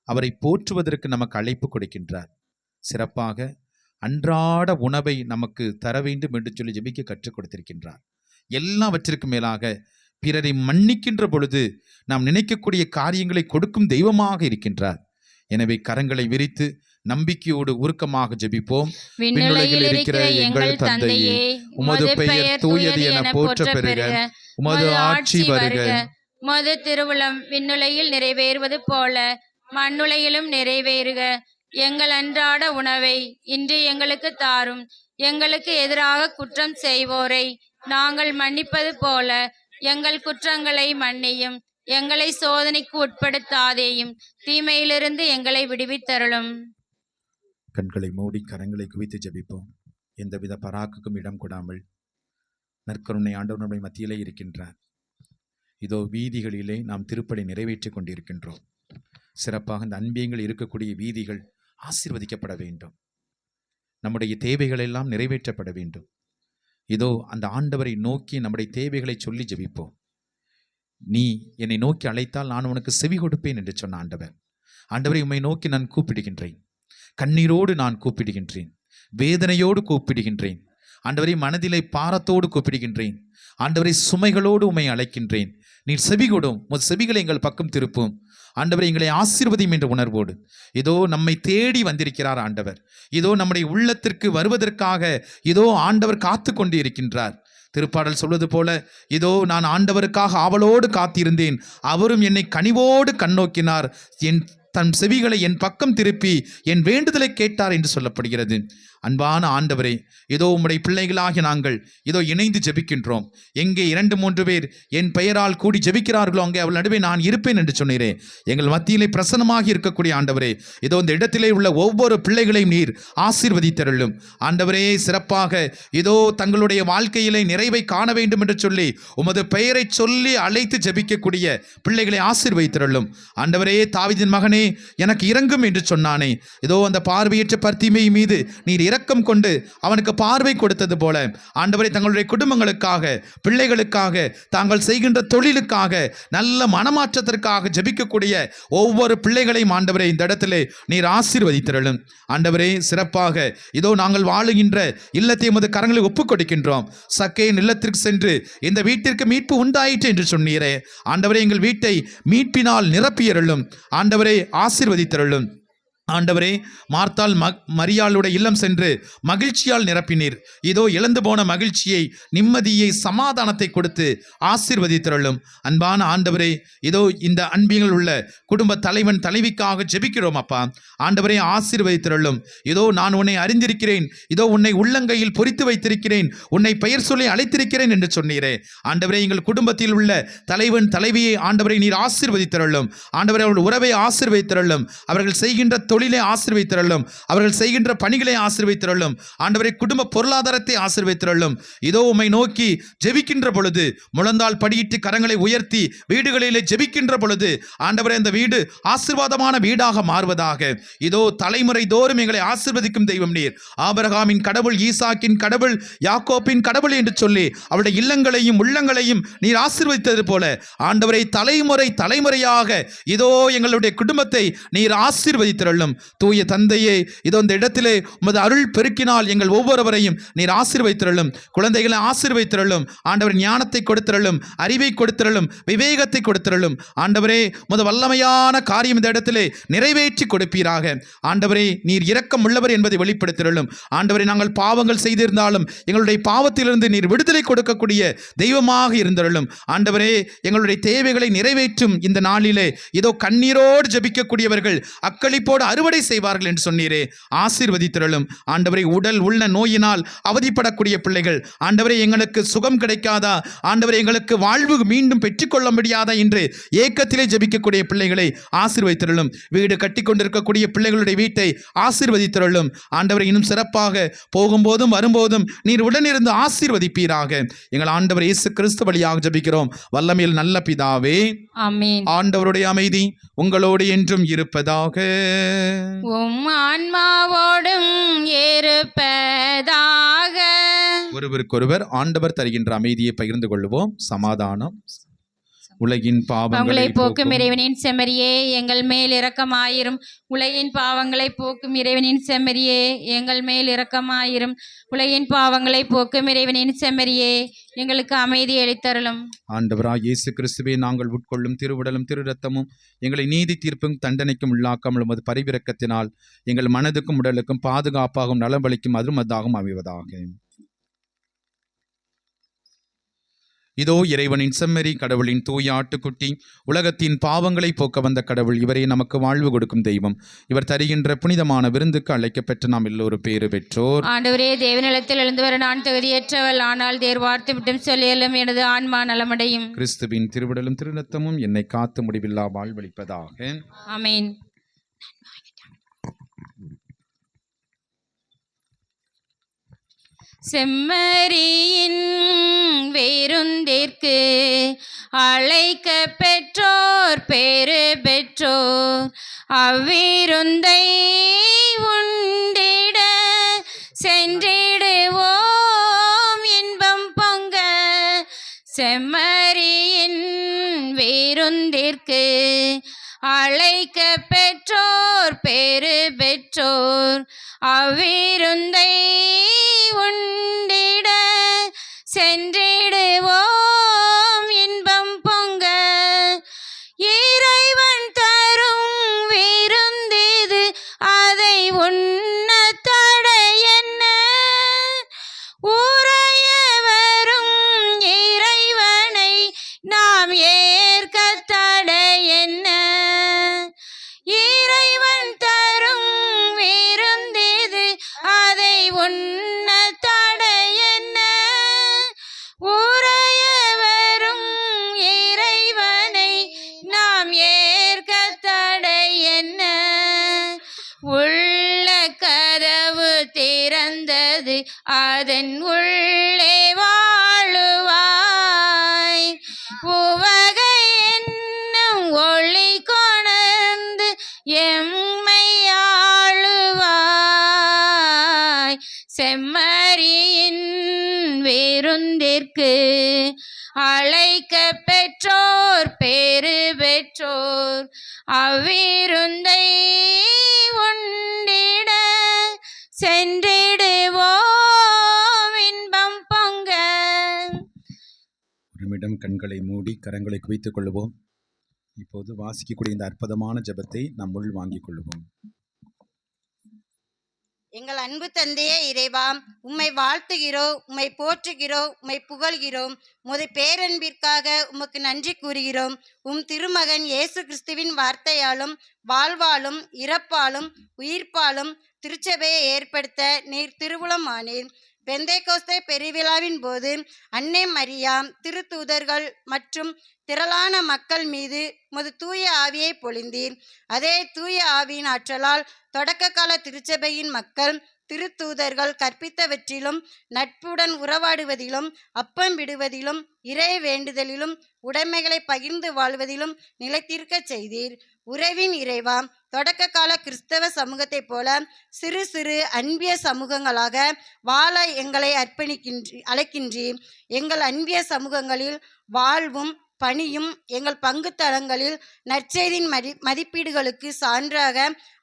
Speaker 3: அவரை போற்றுவதற்கு நமக்கு அழைப்பு கொடுக்கின்றார். சிறப்பாக அன்றாட உணவை நமக்கு தர வேண்டும் என்று சொல்லி ஜெபிக்க கற்றுக் கொடுத்திருக்கின்றார். எல்லாவற்றிற்கும் மேலாக பிறரை மன்னிக்கின்ற பொழுது நாம் நினைக்கக்கூடிய காரியங்களை கொடுக்கும் தெய்வமாக இருக்கின்றார். எனவே கரங்களை விரித்து நம்பிக்கையோடு உருக்கமாக ஜெபிப்போம்.
Speaker 1: விண்ணுலகில் இருக்கிற எங்கள் தந்தையே,
Speaker 3: உமது பெயர் தூயது என போற்ற பெறுக, உமது ஆட்சி வருக,
Speaker 1: உமது திருவுளம் விண்ணுலகில் நிறைவேறுவது போல மண்ணுலகிலும் நிறைவேறுக. எங்கள் அன்றாட உணவை இன்று எங்களுக்கு தாரும். எங்களுக்கு எதிராக குற்றம் செய்வோரை நாங்கள் மன்னிப்பது போல எங்கள் குற்றங்களை மன்னியும். எங்களை சோதனைக்கு உட்படுத்தாதேயும், தீமையிலிருந்து எங்களை விடுவித்தருளும்.
Speaker 3: கண்களை மூடி கரங்களை குவித்து ஜெபிப்போம். எந்தவித பராக்குக்கும் இடம் கொடாமல் நற்கருணை ஆண்டவர் நம்முடைய மத்தியிலே இருக்கின்றார். இதோ வீதிகளிலே நாம் திருப்பலி நிறைவேற்றிக் கொண்டிருக்கின்றோம். சிறப்பாக இந்த அன்பியங்கள் இருக்கக்கூடிய வீதிகள் ஆசீர்வதிக்கப்பட வேண்டும். நம்முடைய தேவைகள் எல்லாம் நிறைவேற்றப்பட வேண்டும். இதோ அந்த ஆண்டவரை நோக்கி நம்முடைய தேவைகளை சொல்லி ஜெபிப்போம். நீ என்னை நோக்கி அழைத்தால் நான் உனக்கு செவி கொடுப்பேன் என்று சொன்ன ஆண்டவர். ஆண்டவரை உம்மை நோக்கி நான் கூப்பிடுகின்றேன். கண்ணீரோடு நான் கூப்பிடுகின்றேன். வேதனையோடு கூப்பிடுகின்றேன். ஆண்டவரே, மனதிலே பாரத்தோடு கூப்பிடுகின்றேன். ஆண்டவரே, சுமைகளோடு உம்மை அழைக்கின்றேன். நீர் செவி கொடும், உமது செவிகளை எங்கள் பக்கம் திருப்பும். ஆண்டவரை, எங்களை ஆசீர்வதியும் என்ற உணர்வோடு இதோ நம்மை தேடி வந்திருக்கிறார் ஆண்டவர். இதோ நம்முடைய உள்ளத்திற்கு வருவதற்காக இதோ ஆண்டவர் காத்து கொண்டு இருக்கின்றார். திருப்பாடல் சொல்வது போல, இதோ நான் ஆண்டவருக்காக ஆவலோடு காத்திருந்தேன், அவரும் என்னை கனிவோடு கண்ணோக்கினார், தன் செவிகளை என் பக்கம் திருப்பி என் வேண்டுதலை கேட்டார் என்று சொல்லப்படுகிறது. அன்பான ஆண்டவரே, இதோ உம்முடைய பிள்ளைகளாகிய நாங்கள் இதோ இணைந்து ஜெபிக்கின்றோம். எங்கே 2-3 பேர் என் பெயரால் கூடி ஜெபிக்கிறார்களோ அங்கே அவள் நடுவே நான் இருப்பேன் என்று சொன்னீரே. எங்கள் மத்தியிலே பிரசன்னமாகி இருக்கக்கூடிய ஆண்டவரே, இதோ இந்த இடத்திலே உள்ள ஒவ்வொரு பிள்ளைகளையும் நீர் ஆசீர்வதித்தருளும். ஆண்டவரே, சிறப்பாக இதோ தங்களுடைய வாழ்க்கையிலே நிறைவை காண வேண்டும் என்று சொல்லி உமது பெயரை சொல்லி அழைத்து ஜெபிக்கக்கூடிய பிள்ளைகளை ஆசீர்வதித்தருளும். ஆண்டவரே, தாவீதின் மகனே, எனக்கு இரங்கும் என்று சொன்னானே, இதோ அந்த பார்வையற்ற பர்த்திமை மீது நீர் இரக்கம் கொண்டு அவனுக்கு பார்வை கொடுத்தது போல ஆண்டவரை, தங்களுடைய குடும்பங்களுக்காக, பிள்ளைகளுக்காக, தாங்கள் செய்கின்ற தொழிலுக்காக, நல்ல மனமாற்றத்திற்காக ஜெபிக்கக்கூடிய ஒவ்வொரு பிள்ளைகளையும் ஆண்டவரை இந்த இடத்திலே நீர் ஆசீர்வதித்தருளும். ஆண்டவரே, சிறப்பாக இதோ நாங்கள் வாழுகின்ற இல்லத்தை உமது கரங்களை ஒப்புக் கொடுக்கின்றோம். சக்கேயின் இல்லத்திற்கு சென்று இந்த வீட்டிற்கு மீட்பு உண்டாயிற்று என்று சொன்னீரே. ஆண்டவரே, எங்கள் வீட்டை மீட்பினால் நிரப்பியருளும். ஆண்டவரே, ஆசீர்வதித்தருளும். ஆண்டவரே, மார்த்தாள் மரியாளுடைய இல்லம் சென்று மகிழ்ச்சியால் நிரப்பினீர். இதோ இழந்து போன மகிழ்ச்சியை, நிம்மதியை, சமாதானத்தை கொடுத்து ஆசீர்வதித்தருளும். அன்பான ஆண்டவரே, இதோ இந்த அன்பியங்கள் உள்ள குடும்ப தலைவன் தலைவிக்காக ஜெபிக்கிறோம் அப்பா. ஆண்டவரே, ஆசீர்வதித்தருளும். இதோ நான் உன்னை அறிந்திருக்கிறேன், இதோ உன்னை உள்ளங்கையில் பொறித்து வைத்திருக்கிறேன், உன்னை பெயர் சொல்லி அழைத்திருக்கிறேன் என்று சொன்னீரே. ஆண்டவரே, எங்கள் குடும்பத்தில் உள்ள தலைவன் தலைவியை ஆண்டவரை நீர் ஆசீர்வதித்தருளும். ஆண்டவரே, அவர்கள் உறவை ஆசீர்வதித்தருளும். அவர்கள் செய்கின்ற தொழிலை ஆசீர்வதித்தருளும். அவர்கள் செய்கின்ற பணிகளை ஆசீர்வதித்தருளும். ஆண்டவரே, குடும்ப பொருளாதாரத்தை ஆசீர்வதித்தருளும். இதோ உம்மை நோக்கி ஜெபிக்கின்ற பொழுது, முழந்தால் படியிட்டு கரங்களை உயர்த்தி வீடுகளிலே ஜெபிக்கின்ற பொழுது ஆண்டவரே, அந்த வீடு ஆசீர்வாதமான வீடாக மாறுவதாக. இதோ தலைமுறை தோறும் எங்களை ஆசீர்வதிக்கும் தெய்வம் நீர். ஆபிரகாமின் கடவுள், ஈசாக்கின் கடவுள், யாக்கோப்பின் கடவுள் என்று சொல்லி அவருடைய இல்லங்களையும் உள்ளங்களையும் நீர் ஆசீர்வதித்தது போல ஆண்டவரை, தலைமுறை தலைமுறையாக இதோ எங்களுடைய குடும்பத்தை நீர் ஆசீர்வதித்தருளும். தூய தந்தையே, இதோ இந்த இடத்திலே உமது அருள் பெருக்கினால் எங்கள் ஒவ்வொருவரையும் நீர் ஆசீர்வதித்தருளும். குழந்தைகளை ஆசீர்வதித்தருளும். ஆண்டவர், ஞானத்தை கொடுத்தருளும், அறிவை கொடுத்தருளும், விவேகத்தை கொடுத்தருளும். ஆண்டவரே, உமது வல்லமையான காரியம் இந்த இடத்திலே நிறைவேற்றி கொடுப்பீராக. ஆண்டவரே, நீர் இரக்கம் உள்ளவர் என்பதை வெளிப்படுத்தருளும். ஆண்டவரே, நாங்கள் பாவங்கள் செய்திருந்தாலும் எங்களுடைய பாவத்திலிருந்து நீர் விடுதலை கொடுக்கக்கூடிய தெய்வமாக இருந்தருளும். ஆண்டவரே, எங்களுடைய தேவைகளை நிறைவேற்றும் இந்த நாளிலே இதோ கண்ணீரோடு ஜெபிக்கக்கூடியவர்கள் அக்களிப்போடு அறுவடை செய்வார்கள் என்று சொன்னீரே. ஆசீர்வதித்தருளும். ஆண்டவரே, உடல் உள்ள நோயினால் அவதிப்படக்கூடிய பிள்ளைகள், ஆண்டவரே, எங்களுக்கு சுகம் கிடைக்காதா, ஆண்டவரே, எங்களுக்கு வாழ்வு மீண்டும் பெற்றுக்கொள்ள முடியாதா என்று ஏக்கத்திலே ஜெபிக்கக்கூடிய பிள்ளைகளை ஆசீர்வதித்தருளும். வீடு கட்டி கொண்டிருக்கக்கூடிய பிள்ளைகளுடைய வீட்டை ஆசீர்வதித்தருளும். ஆண்டவரை, இன்னும் சிறப்பாக போகும்போதும் வரும்போதும் நீர் உடனிருந்து ஆசீர்வதிப்பீராக. எங்கள் ஆண்டவர் இயேசு கிறிஸ்து வழியாக ஜெபிக்கிறோம் வல்லமையில் நல்ல பிதாவே,
Speaker 1: ஆமென்.
Speaker 3: ஆண்டவருடைய அமைதி உங்களோடு என்றும் இருப்பதாக.
Speaker 1: உம் ஆன்மாவோடும் இருப்பதாக.
Speaker 3: ஒருவருக்கொருவர் ஆண்டவர் தருகின்ற அமைதியை பகிர்ந்து கொள்வோம். சமாதானம். உலகின் பாவங்களை
Speaker 1: போக்கும் இறைவனின் செம்மறியே, எங்கள் மேல் இரக்கமாயிரும். உலகின் பாவங்களை போக்கும் இறைவனின் செம்மறியே, எங்கள் மேல் இரக்கமாயிரும். உலகின் பாவங்களை போக்கும் இறைவனின் செம்மறியே, எங்களுக்கு அமைதி அளித்தருளும்.
Speaker 3: ஆண்டவராய் இயேசு கிறிஸ்துவே, நாங்கள் உட்கொள்ளும் திருவுடலும் திரு ரத்தமும் எங்களை நீதி தீர்ப்பும் தண்டனைக்கும் உள்ளாக்காமல் உமது பரிவிரக்கத்தினால் எங்கள் மனதுக்கும் உடலுக்கும் பாதுகாப்பாகவும் நலம்பளிக்கும் அதுமதாகவும் அமைவதாக. இதோ இறைவனின் செம்மறி, கடவுளின் தூய ஆட்டுக்குட்டி, உலகத்தின் பாவங்களை போக்க வந்த கடவுள், இவரை நமக்கு வாழ்வு கொடுக்கும் தெய்வம். இவர் தருகின்ற புனிதமான விருந்துக்கு அழைக்கப்பெற்று நாம் எல்லோரும் பேறு பெற்றோர்.
Speaker 1: ஆண்டவரே, தேவனிடத்தில் எழுந்து வர நான் தகுதியற்றவள், ஆனால் தேர் வார்த்தை விட்டும் சொல்லியலும் எனது ஆன்மா நலமடையும்.
Speaker 3: கிறிஸ்துவின் திருவிடலும் திருநத்தமும் என்னை காத்து முடிவில்லா வாழ்வளிப்பதாக.
Speaker 1: ஆமென். செம்மறியின் வேருந்திற்கு அழைக்க பெற்றோர் பேறு பெற்றோர், அவ்விருந்தை உண்டிட சென்றிடுவோம் இன்பம் பொங்க. செம்மறியின் வேருந்திற்கு அழைக்க பெற்றோர் பேறு பெற்றோர், அவ்விருந்தை உண்டிட அதன் உள்ளே வாழுவாய். உவகை என்னும் ஒளி கொணர்ந்து எம்மை ஆளுவாய். செம்மறியின் விருந்திற்கு அழைக்க பெற்றோர் பேறு பெற்றோர். அவ்விருந்தை உண்டிட சென்றிடுவோம் இன்பம் பொங்க.
Speaker 3: ஒரு நிமிடம் கண்களை மூடி கரங்களை குவித்துக் கொள்வோம். இப்போது வாசிக்கக்கூடிய இந்த அற்புதமான ஜெபத்தை நாம் உள் வாங்கிக் கொள்வோம்.
Speaker 9: எங்கள் அன்பு தந்தையே இறைவா, உம்மை வாழ்த்துகிறோம், உம்மை போற்றுகிறோம், உம்மை புகழ்கிறோம். உமது பேரன்பிற்காக உமக்கு நன்றி கூறுகிறோம். திருமகன் இயேசு கிறிஸ்துவின் வார்த்தையாலும் வாழ்வாலும் இறப்பாலும் உயிர்ப்பாலும் திருச்சபையை ஏற்படுத்த நீர் திருவுளம் ஆனீர். பெந்தைக்கோஸ்தே பெருவிழாவின் போது அன்னை மரியா, திருத்தூதர்கள் மற்றும் திரளான மக்கள் மீது உமது தூய ஆவியை பொழிந்தீர். அதே தூய ஆவியின் ஆற்றலால் தொடக்க கால திருச்சபையின் மக்கள் திருத்தூதர்கள் கற்பித்தவற்றிலும் நட்புடன் உறவாடுவதிலும் அப்பம் விடுவதிலும் இறை வேண்டுதலிலும் உடைமைகளை பகிர்ந்து வாழ்வதிலும் நிலைத்திருக்க செய்தீர். உறவின் இறைவா, தொடக்க கால கிறிஸ்தவ சமூகத்தைப் போல சிறு சிறு அன்பிய சமூகங்களாக வாழ எங்களை அழைக்கின்றீர். எங்கள் அன்பிய சமூகங்களில் வாழ்வும் பணியும் எங்கள் பங்கு தளங்களில் நற்செய்தியின் மதிப்பீடுகளுக்கு சான்றாக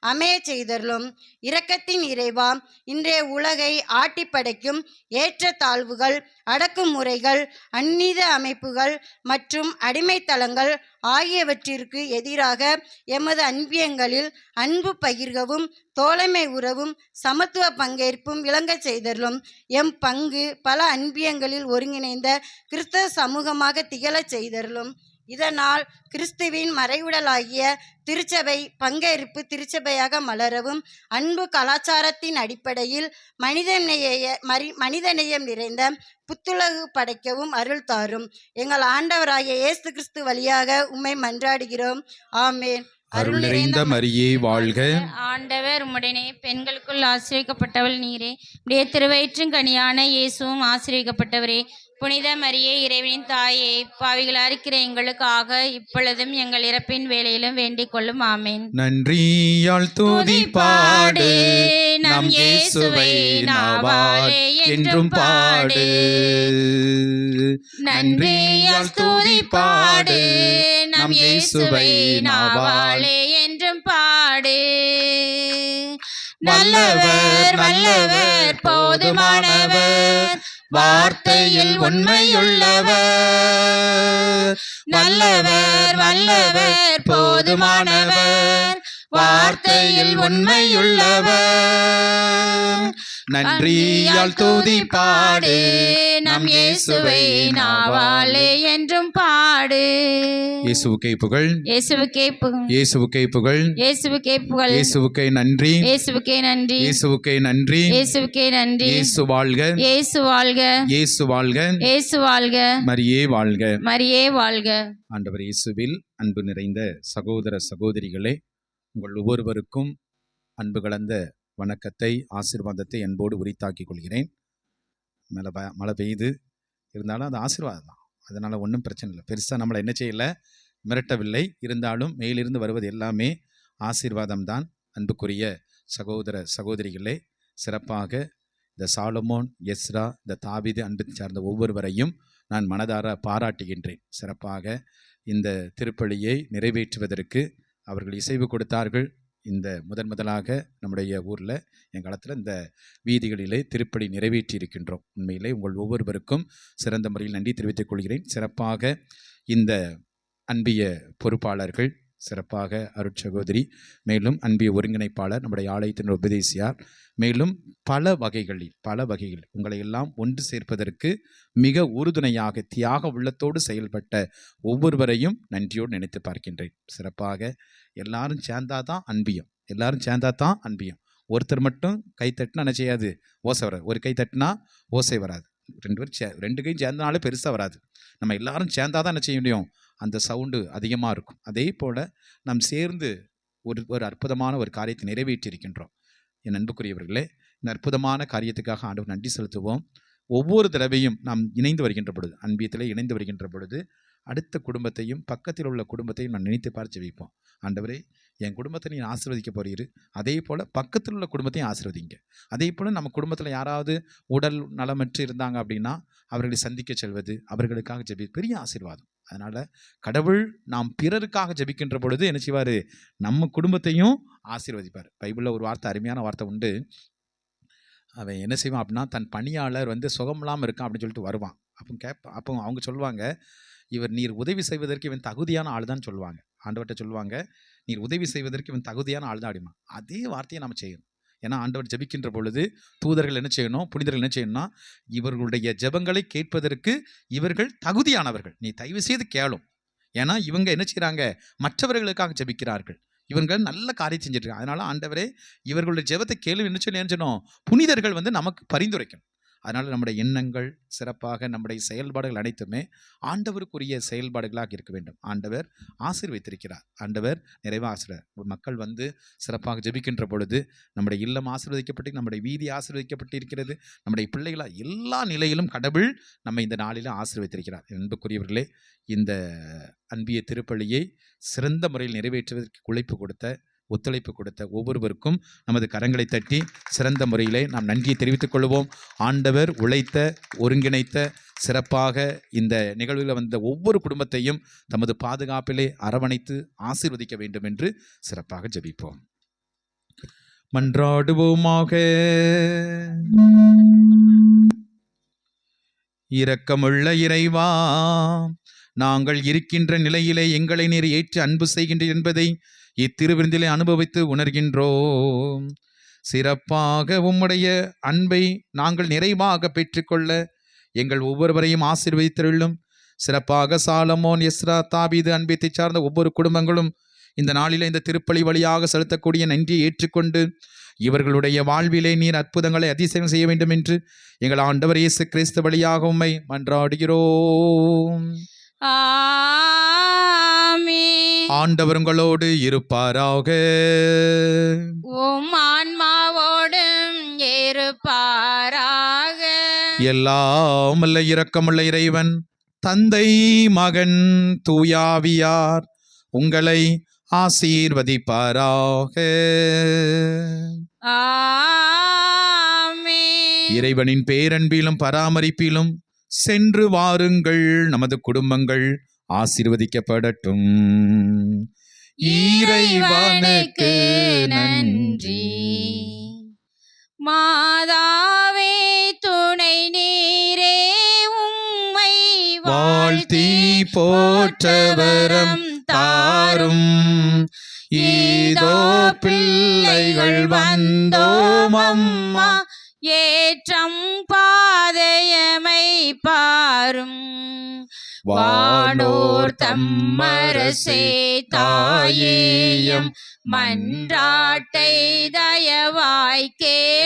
Speaker 9: அமைய செய்தருளும். இரக்கத்தின் இறைவா, இன்றைய உலகை ஆட்டி படைக்கும் ஏற்றத்தாழ்வுகள், அடக்குமுறைகள், அந்நீத அமைப்புகள் மற்றும் அடிமைத்தளங்கள் ஆகியவற்றிற்கு எதிராக எமது அன்பியங்களில் அன்பு பகிர்கவும் தோழமை உறவும் சமத்துவ பங்கேற்பும் விளங்க செய்தருளும். எம் பங்கு பல அன்பியங்களில் ஒருங்கிணைந்த கிறிஸ்தவ சமூகமாக திகழச் செய்தருளும். இதனால் கிறிஸ்துவின் மறைவுடலாகிய திருச்சபை பங்கேற்பு திருச்சபையாக மலரவும் அன்பு கலாச்சாரத்தின் அடிப்படையில் மனிதநேயம் நிறைந்த புத்துலகு படைக்கவும் அருள் தாரும். எங்கள் ஆண்டவராகிய இயேசு கிறிஸ்து வழியாக உம்மை மன்றாடுகிறோம். ஆமேன்.
Speaker 3: அருள் நிறைந்த மரியே வாழ்க.
Speaker 1: ஆண்டவர் உம்முடனே பெண்களுக்குள் ஆசிரியக்கப்பட்டவள் நீரே. உடைய திருவயிற்றின் கனியான இயேசுவும் ஆசிரியக்கப்பட்டவரே. புனித மரியே, இறைவனின் தாயே, பாவிகளாக இருக்கிற எங்களுக்காக இப்பொழுதும் எங்கள் இறப்பின் வேளையிலும் வேண்டிக் கொள்ளும். ஆமேன்.
Speaker 3: நன்றியால் துதி பாடு நம் இயேசுவை நாவாலே என்றும் பாடு.
Speaker 1: நன்றியால் துதி பாடு நம் இயேசுவை நாவாலே என்றும் பாடு. நல்லவர் வல்லவர் போதுமானவர், வார்த்தையில் உண்மையுள்ளவர். நல்லவர் வல்லவர் போதுமானவர், வார்த்தையில் உண்மையுள்ளவர்.
Speaker 3: நன்றியால் துதி பாடு
Speaker 1: நம் இயேசுவை நாவாலே என்றும் பாடு.
Speaker 3: இயேசுவுக்கே புகழ்,
Speaker 1: இயேசுவுக்கே புகழ்,
Speaker 3: இயேசுவுக்கே புகழ்,
Speaker 1: இயேசுவுக்கே புகழ்,
Speaker 3: இயேசுவுக்கே நன்றி,
Speaker 1: இயேசுவுக்கே நன்றி,
Speaker 3: இயேசுவுக்கே நன்றி,
Speaker 1: இயேசுவுக்கே நன்றி.
Speaker 3: இயேசு வாழ்க,
Speaker 1: இயேசு வாழ்க,
Speaker 3: இயேசு வாழ்க,
Speaker 1: இயேசு வாழ்க,
Speaker 3: மரியே வாழ்க.
Speaker 1: மரியே வாழ்க.
Speaker 3: ஆண்டவர் இயேசுவில் அன்பு நிறைந்த சகோதர சகோதரிகளே, உங்கள் ஒவ்வொருவருக்கும் அன்பு கலந்த வணக்கத்தை ஆசீர்வாதத்தை அன்போடு உரித்தாக்கிக் கொள்கிறேன். மழை பெய்யுது, இருந்தாலும் அது ஆசீர்வாதம் தான். அதனால் ஒன்றும் பிரச்சனை இல்லை. பெருசாக நம்மளை என்ன செய்யலை, மிரட்டவில்லை. இருந்தாலும் மேலிருந்து வருவது எல்லாமே ஆசீர்வாதம் தான். அன்புக்குரிய சகோதர சகோதரிகளே, சிறப்பாக இந்த சாலமோன், எஸ்ரா, இந்த தாவீது அன்பு சார்ந்த ஒவ்வொருவரையும் நான் மனதார பாராட்டுகின்றேன். சிறப்பாக இந்த திருப்பலியை நிறைவேற்றுவதற்கு அவர்கள் இசைவு கொடுத்தார்கள். இந்த முதலாக நம்முடைய ஊரில் எங்காலத்தில் இந்த வீதிகளிலே திருப்பலி நிறைவேற்றி இருக்கின்றோம். உண்மையிலே உங்கள் ஒவ்வொருவருக்கும் சிறந்த முறையில் நன்றி தெரிவித்துக் கொள்கிறேன். சிறப்பாக இந்த அன்பிய பொறுப்பாளர்கள், சிறப்பாக அருட்சகோதரி, மேலும் அன்பிய ஒருங்கிணைப்பாளர் நம்முடைய ஆலயத்தின் உபதேசியார், மேலும் பல வகைகள் உங்களை எல்லாம் ஒன்று சேர்ப்பதற்கு மிக உறுதுணையாக தியாக உள்ளத்தோடு செயல்பட்ட ஒவ்வொருவரையும் நன்றியோடு நினைத்து பார்க்கின்றேன். சிறப்பாக எல்லாரும் சேர்ந்தாதான் அன்பியம். ஒருத்தர் மட்டும் கை தட்டினா என்ன செய்யாது, ஓசை வராது. ஒரு கை தட்டினா ஓசை வராது. ரெண்டு கையும் சேர்ந்தனாலே பெருசாக வராது. நம்ம எல்லாரும் சேர்ந்தாதான் என்ன செய்ய முடியும், அந்த சவுண்டு அதிகமாக இருக்கும். அதே போல் நாம் சேர்ந்து ஒரு அற்புதமான ஒரு காரியத்தை நிறைவேற்றி இருக்கின்றோம். என் அன்புக்குரியவர்களே, இந்த அற்புதமான காரியத்துக்காக ஆண்டவர் நன்றி செலுத்துவோம். ஒவ்வொரு தடவையும் நாம் இணைந்து வருகின்ற பொழுது, அன்பியத்திலே இணைந்து வருகின்ற பொழுது, அடுத்த குடும்பத்தையும் பக்கத்தில் உள்ள குடும்பத்தையும் நான் நினைத்து பார்த்து ஜெபிப்போம். ஆண்டவரே, என் குடும்பத்தை நீ ஆசீர்வதிக்க போறீரு, அதே போல் பக்கத்தில் உள்ள குடும்பத்தையும் ஆசீர்வதிங்க. அதே போல் நம்ம குடும்பத்தில் யாராவது உடல் நலமற்று இருந்தாங்க அப்படின்னா அவர்களை சந்திக்க செல்வது, அவர்களுக்காக ஜெபி பெரிய ஆசீர்வாதம். அதனால் கடவுள் நாம் பிறருக்காக ஜெபிக்கின்ற பொழுது என்ன செய்வார்? நம்ம குடும்பத்தையும் ஆசீர்வதிப்பார். பைபிளில் ஒரு வார்த்தை, அருமையான வார்த்தை உண்டு. அவன் என்ன செய்வான் அப்படின்னா, தன் பணியாளர் சுகமில்லாமல் இருக்கான் அப்படின்னு சொல்லிட்டு வருவான். அப்போ அவங்க சொல்லுவாங்க, நீர் உதவி செய்வதற்கு இவன் தகுதியான ஆள் தான் சொல்லுவாங்க. ஆண்டவர்கிட்ட சொல்லுவாங்க, நீர் உதவி செய்வதற்கு இவன் தகுதியான ஆள் தான் அப்படிமா. அதே வார்த்தையை நம்ம செய்யணும். ஏன்னா ஆண்டவர் ஜெபிக்கின்ற பொழுது தூதர்கள் என்ன செய்யணும், புனிதர்கள் என்ன செய்யணும்னா, இவர்களுடைய ஜெபங்களை கேட்பதற்கு இவர்கள் தகுதியானவர்கள், நீ தயவு செய்து கேளும். ஏன்னா இவங்க என்ன செய்கிறாங்க, மற்றவர்களுக்காக ஜெபிக்கிறார்கள், இவங்க நல்ல காரியம் செஞ்சுட்டு இருக்காங்க. அதனால ஆண்டவரே, இவர்களுடைய ஜெபத்தை கேள்வி என்ன சொல்லணும், புனிதர்கள் நமக்கு பரிந்துரைக்கணும். அதனால் நம்முடைய எண்ணங்கள் சிறப்பாக, நம்முடைய செயல்பாடுகள் அனைத்துமே ஆண்டவருக்குரிய செயல்பாடுகளாக இருக்க வேண்டும். ஆண்டவர் ஆசீர்வதித்திருக்கிறார், ஆண்டவர் நிறைவாக ஆசீர்வார். மக்கள் சிறப்பாக ஜெபிக்கின்ற பொழுது நம்முடைய இல்லம் ஆசீர்வதிக்கப்பட்டு, நம்முடைய வீதி ஆசீர்வதிக்கப்பட்டு இருக்கிறது. நம்முடைய பிள்ளைகளாக எல்லா நிலையிலும் கடவுள் நம்ம இந்த நாளில் ஆசீர்வதித்திருக்கிறார். அன்புக்குரியவர்களே, இந்த அன்பிய திருப்பலியை சிறந்த முறையில் நிறைவேற்றுவதற்கு ஒத்துழைப்பு கொடுத்த ஒவ்வொருவருக்கும் நமது கரங்களை தட்டி சிறந்த முறையிலே நாம் நன்றியை தெரிவித்துக் கொள்வோம். ஆண்டவர் உழைத்த, ஒருங்கிணைத்த, சிறப்பாக இந்த நிகழ்வில் வந்த ஒவ்வொரு குடும்பத்தையும் தமது பாதுகாப்பிலே அரவணைத்து ஆசீர்வதிக்க வேண்டும் என்று சிறப்பாக ஜெபிப்போம். மன்றாடுவோமாக. இரக்கமுள்ள இறைவா, நாங்கள் இருக்கின்ற நிலையிலே எங்களை நீர் ஏற்று அன்பு செய்கின்றீர் என்பதை இத்திருவிருந்திலே அனுபவித்து உணர்கின்றோம். சிறப்பாக உம்முடைய அன்பை நாங்கள் நிறைவாக பெற்றுக்கொள்ள எங்கள் ஒவ்வொருவரையும் ஆசீர்வதித்தருளும். சிறப்பாக சாலமோன், எஸ்ரா, தாவீது அன்பியத்தை சார்ந்த ஒவ்வொரு குடும்பங்களும் இந்த நாளிலே இந்த திருப்பலி வழியாக செலுத்தக்கூடிய நன்றியை ஏற்றுக்கொண்டு இவர்களுடைய வாழ்விலே நீர் அற்புதங்களை அதிசயம் செய்ய வேண்டும் என்று எங்கள் ஆண்டவர் இயேசு கிறிஸ்து வழியாக உம்மை மன்றாடுகிறோம். ஆண்டவர் உங்களோடு இருப்பாராக.
Speaker 1: உம் ஆன்மாவோடும் இருப்பாராக.
Speaker 3: எல்லாம் வல்ல இரக்கமுள்ள இறைவன் தந்தை, மகன், தூயாவியார் உங்களை ஆசீர்வதிப்பாராக. இறைவனின் பேரன்பிலும் பராமரிப்பிலும் சென்று வாருங்கள். நமது குடும்பங்கள் ஆசீர்வதிக்கப்படட்டும். இறைவனுக்கு நன்றி.
Speaker 1: மாதாவே துணை நீரே, உம்மை
Speaker 3: வாழ்த்தி போற்றவரம் தாரும். இதோ பிள்ளைகள் வந்தோம் அம்மா,
Speaker 1: ஏற்றம் பாதையமை பாரும். வானோர் தம்மரசே தாயேயம் மன்றாட்டை தயவாய் கேள்.